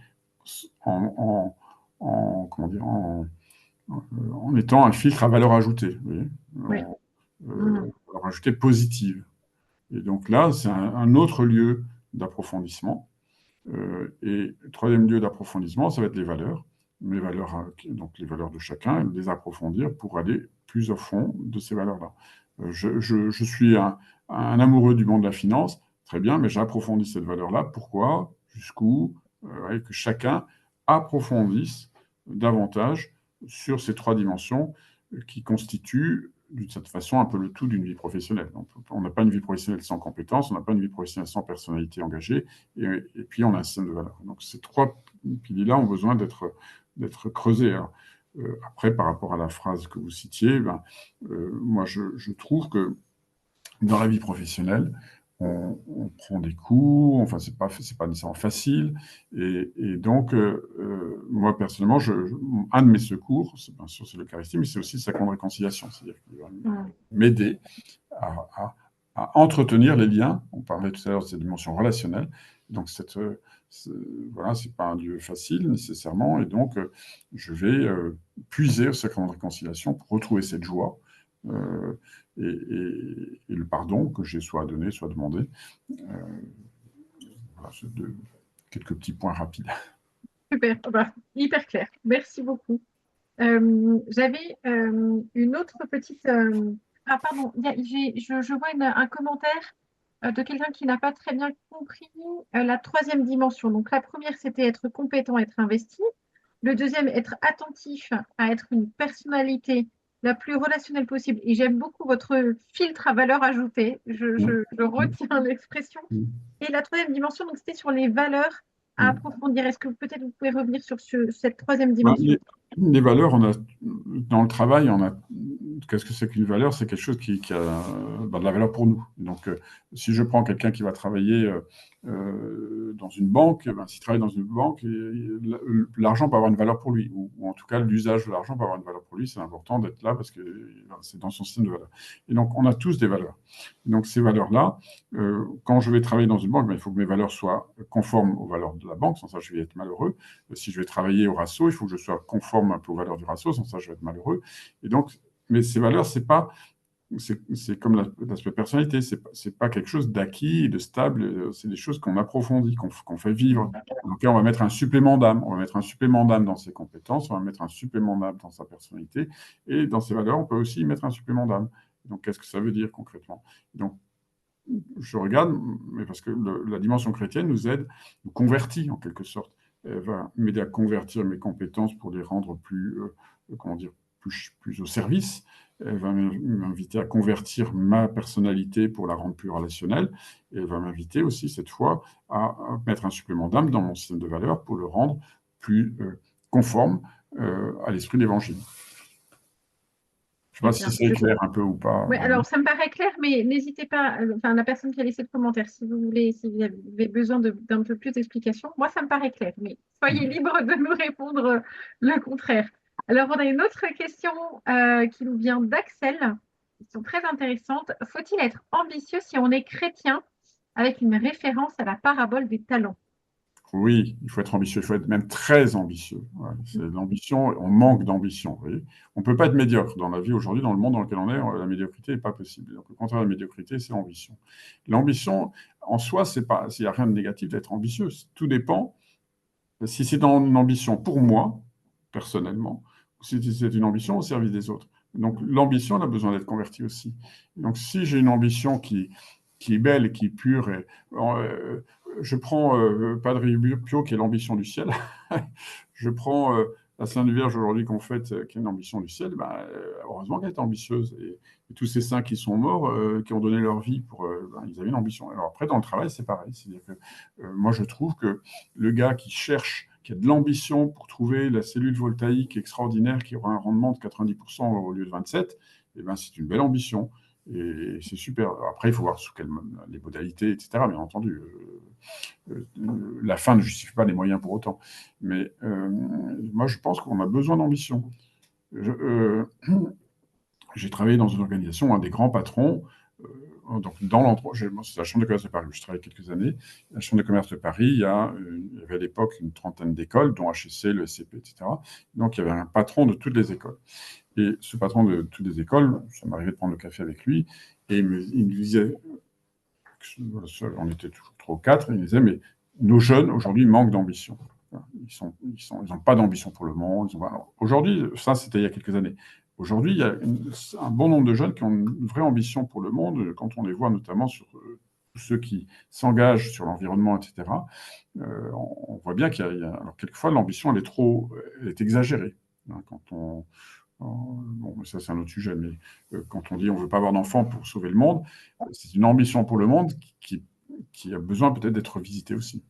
comment dire, en étant un filtre à valeur ajoutée, vous voyez, valeur ajoutée positive. Et donc là, c'est un autre lieu d'approfondissement. Et le troisième lieu d'approfondissement, ça va être les valeurs. Mes valeurs, donc les valeurs de chacun, les approfondir pour aller plus au fond de ces valeurs-là. Je suis un amoureux du monde de la finance, très bien, mais j'approfondis cette valeur-là. Pourquoi? Jusqu'où? Que chacun approfondisse davantage sur ces trois dimensions qui constituent d'une certaine façon un peu le tout d'une vie professionnelle. Donc, on n'a pas une vie professionnelle sans compétences, on n'a pas une vie professionnelle sans personnalité engagée, et puis on a un système de valeurs. Donc ces trois piliers-là ont besoin d'être creusés. Alors, après, par rapport à la phrase que vous citiez, moi je trouve que dans la vie professionnelle, on prend des cours, enfin, c'est pas nécessairement facile. Et donc, moi, personnellement, un de mes secours, c'est bien sûr c'est l'Eucharistie, mais c'est aussi le sacrement de réconciliation. C'est-à-dire qu'il va Mm. m'aider à, à- à entretenir les liens. On parlait tout à l'heure de cette dimension relationnelle. Donc, c'est- voilà, c'est pas un lieu facile nécessairement. Et donc, je vais puiser au sacrement de réconciliation pour retrouver cette joie. euh, et le pardon que j'ai soit donné, soit demandé. Voilà, c'est quelques petits points rapides. Super, bah, hyper clair. Merci beaucoup. J'avais une autre petite. Ah, pardon, je vois un commentaire de quelqu'un qui n'a pas très bien compris la troisième dimension. Donc, la première, c'était être compétent, être investi. Le deuxième, être attentif à être une personnalité la plus relationnelle possible. Et j'aime beaucoup votre filtre à valeur ajoutée. Mm, Je mm, retiens l'expression. mm. Et la troisième dimension, donc, c'était sur les valeurs à Mm. approfondir. Est-ce que peut-être vous pouvez revenir sur cette troisième Ben, dimension? les valeurs, dans le travail, qu'est-ce que c'est qu'une valeur? C'est quelque chose qui a ben, de la valeur pour nous. Donc, si je prends quelqu'un qui va travailler dans une banque, ben, s'il travaille dans une banque, l'argent peut avoir une valeur pour lui, ou en tout cas, l'usage de l'argent peut avoir une valeur pour lui. C'est important d'être là parce que c'est dans son système de valeurs. Et donc, on a tous des valeurs. Donc, ces valeurs-là, quand je vais travailler dans une banque, ben, il faut que mes valeurs soient conformes aux valeurs de la banque, sans ça, je vais être malheureux. Si je vais travailler au RASO, il faut que je sois conforme un peu aux valeurs du RASO, sans ça je vais être malheureux. Et donc, mais ces valeurs, c'est comme l'aspect personnalité, c'est pas quelque chose d'acquis, de stable, c'est des choses qu'on approfondit, qu'on fait vivre. Donc là, on va mettre un supplément d'âme, on va mettre un supplément d'âme dans ses compétences, on va mettre un supplément d'âme dans sa personnalité, et dans ses valeurs, on peut aussi mettre un supplément d'âme. Donc, qu'est-ce que ça veut dire concrètement? Donc, je regarde, mais parce que la dimension chrétienne nous aide, nous convertit en quelque sorte. Elle va m'aider à convertir mes compétences pour les rendre comment dire, plus au service. Elle va m'inviter à convertir ma personnalité pour la rendre plus relationnelle. Et elle va m'inviter aussi, cette fois, à mettre un supplément d'âme dans mon système de valeurs pour le rendre plus conforme à l'esprit de l'Évangile. Je ne Très sais pas si bien. c'est clair un peu ou pas. Ouais, alors ça me paraît clair, mais n'hésitez pas, enfin la personne qui a laissé le commentaire, si vous voulez, si vous avez besoin d'un peu plus d'explications, moi ça me paraît clair, mais soyez libre de nous répondre le contraire. Alors on a une autre question qui nous vient d'Axel, question très intéressante. Faut-il être ambitieux si on est chrétien avec une référence à la parabole des talents? Oui, il faut être ambitieux, il faut être même très ambitieux. Ouais, c'est l'ambition, on manque d'ambition. Vous voyez. On ne peut pas être médiocre dans la vie aujourd'hui, dans le monde dans lequel on est, la médiocrité n'est pas possible. Donc, le contraire de la médiocrité, c'est l'ambition. L'ambition, en soi, c'est pas, il n'y a rien de négatif d'être ambitieux. Tout dépend si c'est dans une ambition pour moi, personnellement, ou si c'est une ambition au service des autres. Donc, l'ambition, elle a besoin d'être convertie aussi. Donc, si j'ai une ambition qui est belle et qui est pure, je prends Padre Pio, qui est l'ambition du ciel. Je prends la Sainte Vierge aujourd'hui qu'on fête, qui est une ambition du ciel. Ben, heureusement qu'elle est ambitieuse. Et tous ces saints qui sont morts, qui ont donné leur vie, ben, ils avaient une ambition. Alors après, dans le travail, c'est pareil. C'est-à-dire que moi, je trouve que le gars qui cherche, qui a de l'ambition pour trouver la cellule voltaïque extraordinaire qui aura un rendement de 90% au lieu de 27, eh ben, c'est une belle ambition. Et c'est super. Après, il faut voir sous les modalités, etc. Bien entendu. La fin ne justifie pas les moyens pour autant. Mais moi, je pense qu'on a besoin d'ambition. J'ai travaillé dans une organisation, un des grands patrons, donc dans l'endroit, c'est la Chambre de commerce de Paris où je travaille quelques années. La Chambre de commerce de Paris, il y avait à l'époque une trentaine d'écoles, dont HEC, le SCP, etc. Donc il y avait un patron de toutes les écoles. Et ce patron de toutes les écoles, ça m'arrivait de prendre le café avec lui, et il me disait, on était toujours 3 ou 4, et il me disait, mais nos jeunes, aujourd'hui, manquent d'ambition. Ils n'ont pas d'ambition pour le monde. Aujourd'hui, ça, c'était il y a quelques années. Aujourd'hui, il y a un bon nombre de jeunes qui ont une vraie ambition pour le monde, quand on les voit notamment sur tous ceux qui s'engagent sur l'environnement, etc. On voit bien alors quelquefois, l'ambition, elle est exagérée. Hein, bon, ça c'est un autre sujet, mais quand on dit on ne veut pas avoir d'enfants pour sauver le monde, c'est une ambition pour le monde qui a besoin peut-être d'être visitée aussi.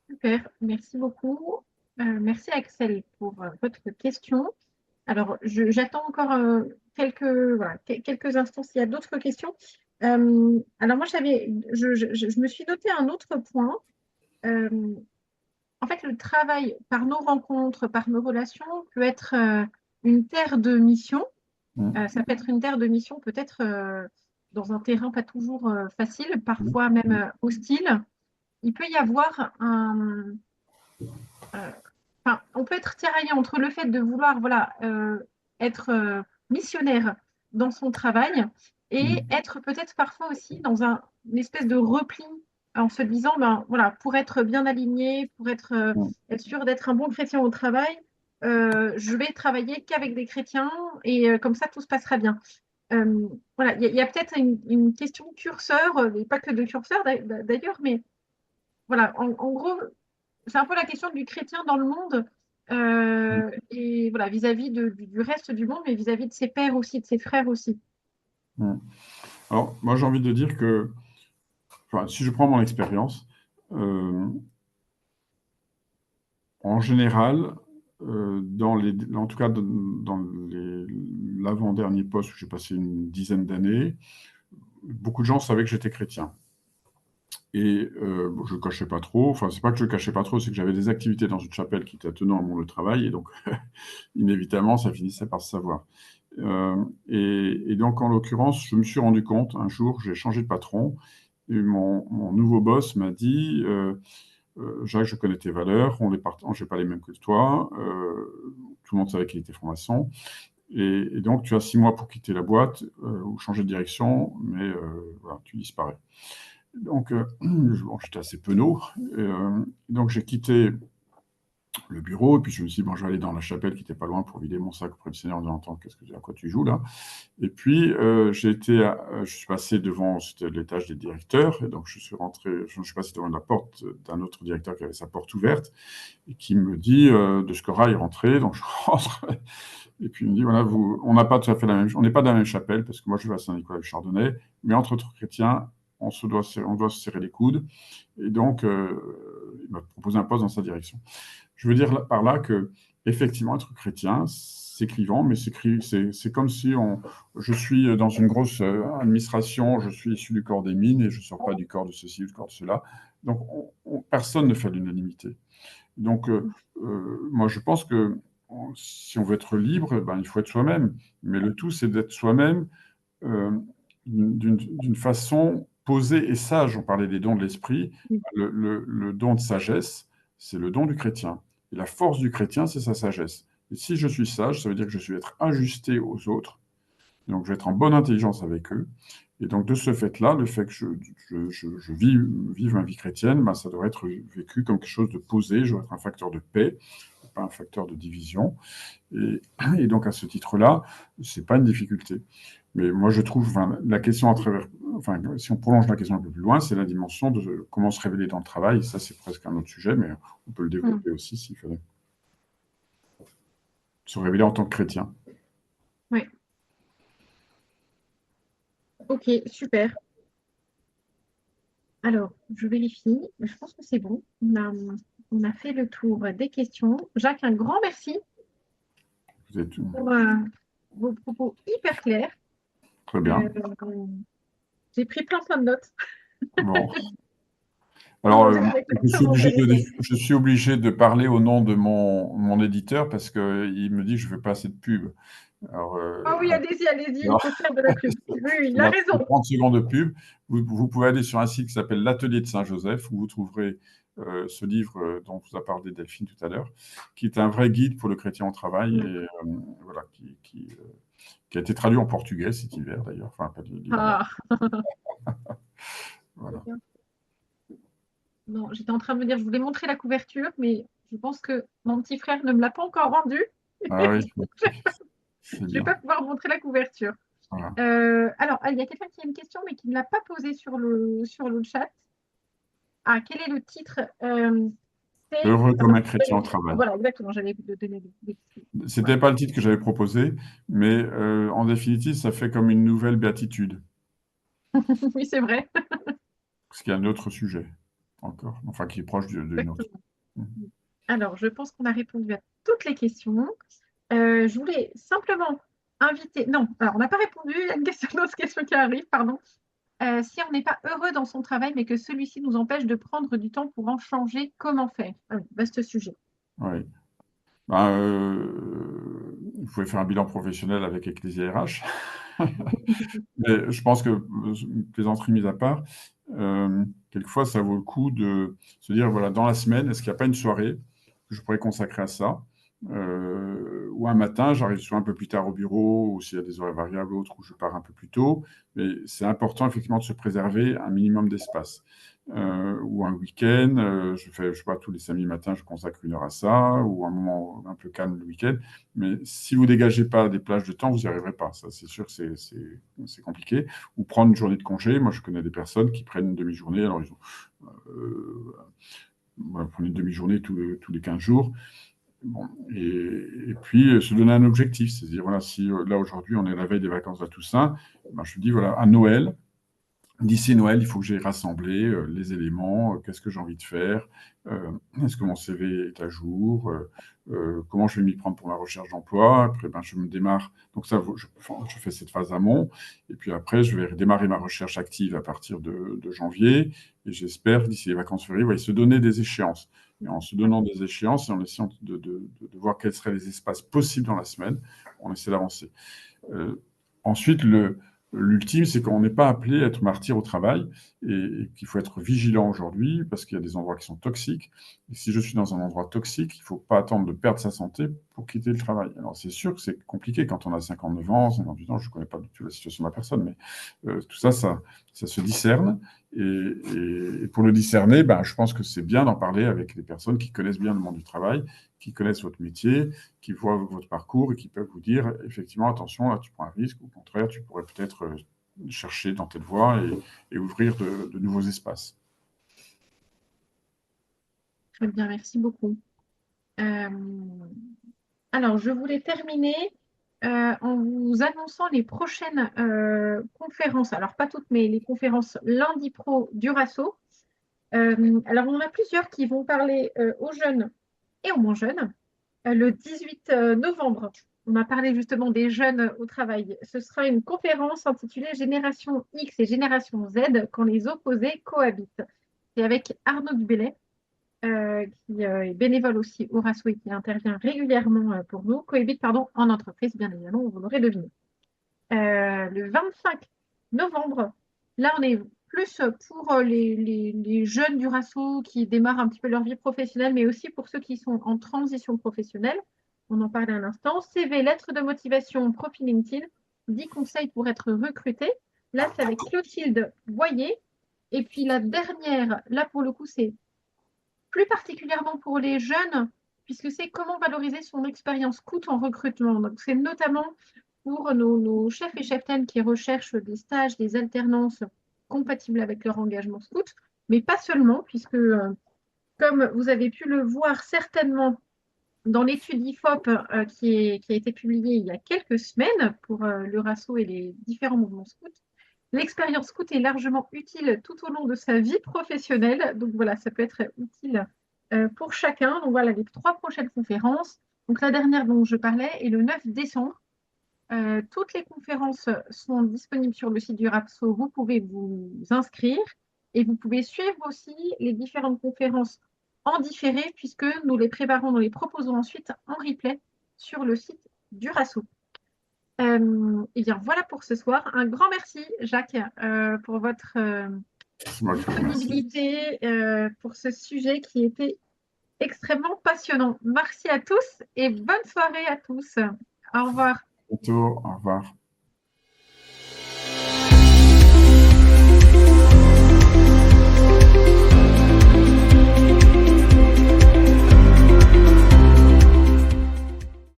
Super, merci beaucoup. Merci Axel pour votre question. Alors, j'attends encore quelques instants s'il y a d'autres questions. Alors moi, je me suis noté un autre point. Euh, En fait, le travail par nos rencontres, par nos relations, peut être une terre de mission. Mm. Ça peut être une terre de mission, peut-être dans un terrain pas toujours facile, Mm. parfois même hostile. Il peut y avoir enfin, on peut être tiraillé entre le fait de vouloir, voilà, être missionnaire dans son travail et Mm. être peut-être parfois aussi dans une espèce de repli en se disant, ben voilà, pour être bien aligné, pour Mm. être sûr d'être un bon chrétien au travail, je vais travailler qu'avec des chrétiens et comme ça tout se passera bien. Voilà, il y a peut-être une question curseur, et pas que de curseur d'ailleurs, mais voilà, en gros, c'est un peu la question du chrétien dans le monde, et voilà, vis-à-vis du reste du monde, mais vis-à-vis de ses pères aussi, de ses frères aussi. Mm. Alors, moi, j'ai envie de dire que, enfin, si je prends mon expérience, euh, en général, en tout cas dans l'avant-dernier poste où j'ai passé une dizaine d'années, beaucoup de gens savaient que j'étais chrétien. Et bon, je ne cachais pas trop, enfin, c'est pas que je ne cachais pas trop, c'est que j'avais des activités dans une chapelle qui étaient attenant à mon travail, et donc, inévitablement, ça finissait par se savoir. Et donc, en l'occurrence, je me suis rendu compte, un jour, j'ai changé de patron, et mon nouveau boss m'a dit, Jacques, je connais tes valeurs, on les partage, j'ai pas les mêmes que toi, tout le monde savait qu'il était franc-maçon, et donc, tu as 6 mois pour quitter la boîte, ou changer de direction, mais voilà, tu disparais. Donc, bon, j'étais assez penaud. Donc, j'ai quitté le bureau, et puis je me suis dit, bon, je vais aller dans la chapelle qui n'était pas loin pour vider mon sac auprès du Seigneur en disant, attends, à quoi tu joues là? Et puis, je suis passé devant, c'était l'étage des directeurs, et donc je suis passé devant la porte d'un autre directeur qui avait sa porte ouverte, et qui me dit, de ce qu'Ora est rentré, donc je rentre, et puis il me dit, voilà, on n'a pas tout à fait la même, on n'est pas dans la même chapelle, parce que moi je vais à Saint-Nicolas du Chardonnay, mais entre autres chrétiens, on doit se serrer les coudes, et donc il m'a proposé un poste dans sa direction. Je veux dire par là que, effectivement, être chrétien, c'est clivant, mais c'est comme si je suis dans une grosse administration, je suis issu du corps des mines et je ne sors pas du corps de ceci ou du corps de cela. Donc, personne ne fait l'unanimité. Donc, moi, je pense que si on veut être libre, ben, il faut être soi-même. Mais le tout, c'est d'être soi-même euh, d'une façon posée et sage. On parlait des dons de l'esprit. Le don de sagesse, c'est le don du chrétien. Et la force du chrétien, c'est sa sagesse. Et si je suis sage, ça veut dire que je vais être ajusté aux autres. Donc, je vais être en bonne intelligence avec eux. Et donc, de ce fait-là, le fait que je vive ma vie chrétienne, ben, ça doit être vécu comme quelque chose de posé. Je dois être un facteur de paix, pas un facteur de division. Et donc, à ce titre-là, c'est pas une difficulté. Mais moi, je trouve, enfin, la question à travers, enfin, si on prolonge la question un peu plus loin, c'est la dimension de comment se révéler dans le travail. Et ça, c'est presque un autre sujet, mais on peut le Mm. développer aussi s'il fallait. Se révéler en tant que chrétien. Ouais. Ok, super. Alors, je vérifie. Je pense que c'est bon. On a fait le tour des questions. Jacques, un grand merci Vous êtes pour vos propos hyper clairs. très bien. Euh, j'ai pris plein de notes. Bon. Comment Alors, dire exactement vérité. je suis obligé de parler au nom de mon éditeur parce qu'il me dit que je ne fais pas assez de pub. Alors, Ah oui, bon. allez-y, allez-y, il Alors, faut faire de la pub. Oui, oui, il on a a fait raison. 30 secondes de pub. Vous pouvez aller sur un site qui s'appelle l'Atelier de Saint-Joseph où vous trouverez ce livre dont vous a parlé Delphine tout à l'heure, qui est un vrai guide pour le chrétien au travail et voilà, qui a été traduit en portugais cet hiver d'ailleurs. Enfin, pas l'hiver dernier. Ah, Voilà. non, j'étais en train de me dire, je voulais montrer la couverture, mais je pense que mon petit frère ne me l'a pas encore rendue. Ah oui, c'est Je ne vais bien. pas pouvoir montrer la couverture. Voilà. Alors, il y a quelqu'un qui a une question, mais qui ne l'a pas posée sur le chat. Ah, quel est le titre? Heureux Pardon, comme un chrétien au travail. voilà, exactement, j'allais vous donner C'était voilà. pas le titre que j'avais proposé, mais en définitive, ça fait comme une nouvelle béatitude, Oui, c'est vrai. ce qui est un autre sujet encore, enfin qui est proche d'une autre. Exactement. Alors, je pense qu'on a répondu à toutes les questions. Je voulais simplement inviter. Non, alors on n'a pas répondu. Il y a une autre question qui arrive, pardon. Si on n'est pas heureux dans son travail, mais que celui-ci nous empêche de prendre du temps pour en changer, comment faire? Ah oui, vaste sujet. Oui. Ben, vous pouvez faire un bilan professionnel avec Ecclesia RH. Mais je pense que, plaisanterie mise à part, quelquefois, ça vaut le coup de se dire, voilà, dans la semaine, est-ce qu'il n'y a pas une soirée que je pourrais consacrer à ça? Ou un matin, j'arrive soit un peu plus tard au bureau, ou s'il y a des horaires variables, autres, où je pars un peu plus tôt. Mais c'est important, effectivement, de se préserver un minimum d'espace. Ou un week-end, je fais, je sais pas, tous les samedis matins, je consacre 1 heure à ça, ou un moment un peu calme le week-end. Mais si vous dégagez pas des plages de temps, vous n'y arriverez pas. Ça, c'est sûr que c'est compliqué. Ou prendre une journée de congé. Moi, je connais des personnes qui prennent une demi-journée. Alors, ils ont, voilà, prendre une demi-journée tous les 15 jours. Bon, et puis, se donner un objectif. C'est-à-dire, voilà, si là, aujourd'hui, on est à la veille des vacances de la Toussaint, ben, je me dis, voilà, à Noël, d'ici Noël, il faut que j'ai rassemblé les éléments, qu'est-ce que j'ai envie de faire, est-ce que mon CV est à jour, comment je vais m'y prendre pour ma recherche d'emploi. Après, ben, je me démarre. Donc ça, je fais cette phase amont. Et puis après, je vais démarrer ma recherche active à partir de janvier. Et j'espère, d'ici les vacances février, ouais, se donner des échéances. Et en se donnant des échéances et en essayant de voir quels seraient les espaces possibles dans la semaine, on essaie d'avancer. Ensuite, l'ultime, c'est qu'on n'est pas appelé à être martyr au travail et qu'il faut être vigilant aujourd'hui parce qu'il y a des endroits qui sont toxiques. Et si je suis dans un endroit toxique, il ne faut pas attendre de perdre sa santé pour quitter le travail. Alors, c'est sûr que c'est compliqué quand on a 59 ans, 58 ans, je ne connais pas du tout la situation de la personne, mais tout ça, ça se discerne. Et pour le discerner, ben, je pense que c'est bien d'en parler avec les personnes qui connaissent bien le monde du travail, qui connaissent votre métier, qui voient votre parcours et qui peuvent vous dire, effectivement, attention, là, tu prends un risque, au contraire, tu pourrais peut-être chercher dans telle voie et ouvrir de nouveaux espaces. Très bien, merci beaucoup. Euh, alors, je voulais terminer en vous annonçant les prochaines conférences. Alors, pas toutes, mais les conférences lundi pro du RASSO. Alors, on en a plusieurs qui vont parler aux jeunes et aux moins jeunes. Le 18 novembre, on a parlé justement des jeunes au travail. Ce sera une conférence intitulée Génération X et Génération Z quand les opposés cohabitent. C'est avec Arnaud Dubélé, qui est bénévole aussi au RASSO et qui intervient régulièrement pour nous. Cohabite, pardon, en entreprise, bien évidemment, vous l'aurez deviné. Le 25 novembre, là, on est plus pour les jeunes du RASSO qui démarrent un petit peu leur vie professionnelle, mais aussi pour ceux qui sont en transition professionnelle. On en parlait un instant. CV, lettre de motivation, profil LinkedIn, 10 conseils pour être recruté. Là, c'est avec Clotilde Boyer. Et puis la dernière, là pour le coup, c'est plus particulièrement pour les jeunes, puisque c'est comment valoriser son expérience coût en recrutement. Donc, c'est notamment pour nos chefs et cheftaines qui recherchent des stages, des alternances compatibles avec leur engagement scout, mais pas seulement, puisque comme vous avez pu le voir certainement dans l'étude IFOP qui a été publiée il y a quelques semaines pour le RASSO et les différents mouvements scouts, l'expérience scout est largement utile tout au long de sa vie professionnelle. Donc voilà, ça peut être utile pour chacun. Donc voilà, les 3 prochaines conférences. Donc la dernière dont je parlais est le 9 décembre. Toutes les conférences sont disponibles sur le site du RAPSO. Vous pouvez vous inscrire et vous pouvez suivre aussi les différentes conférences en différé puisque nous les préparons, nous les proposons ensuite en replay sur le site du RASSO. Et bien voilà pour ce soir. Un grand merci, Jacques, pour votre C'est moi qui vous remercie. disponibilité pour ce sujet qui était extrêmement passionnant. Merci à tous et bonne soirée à tous. Au revoir. À bientôt, au revoir.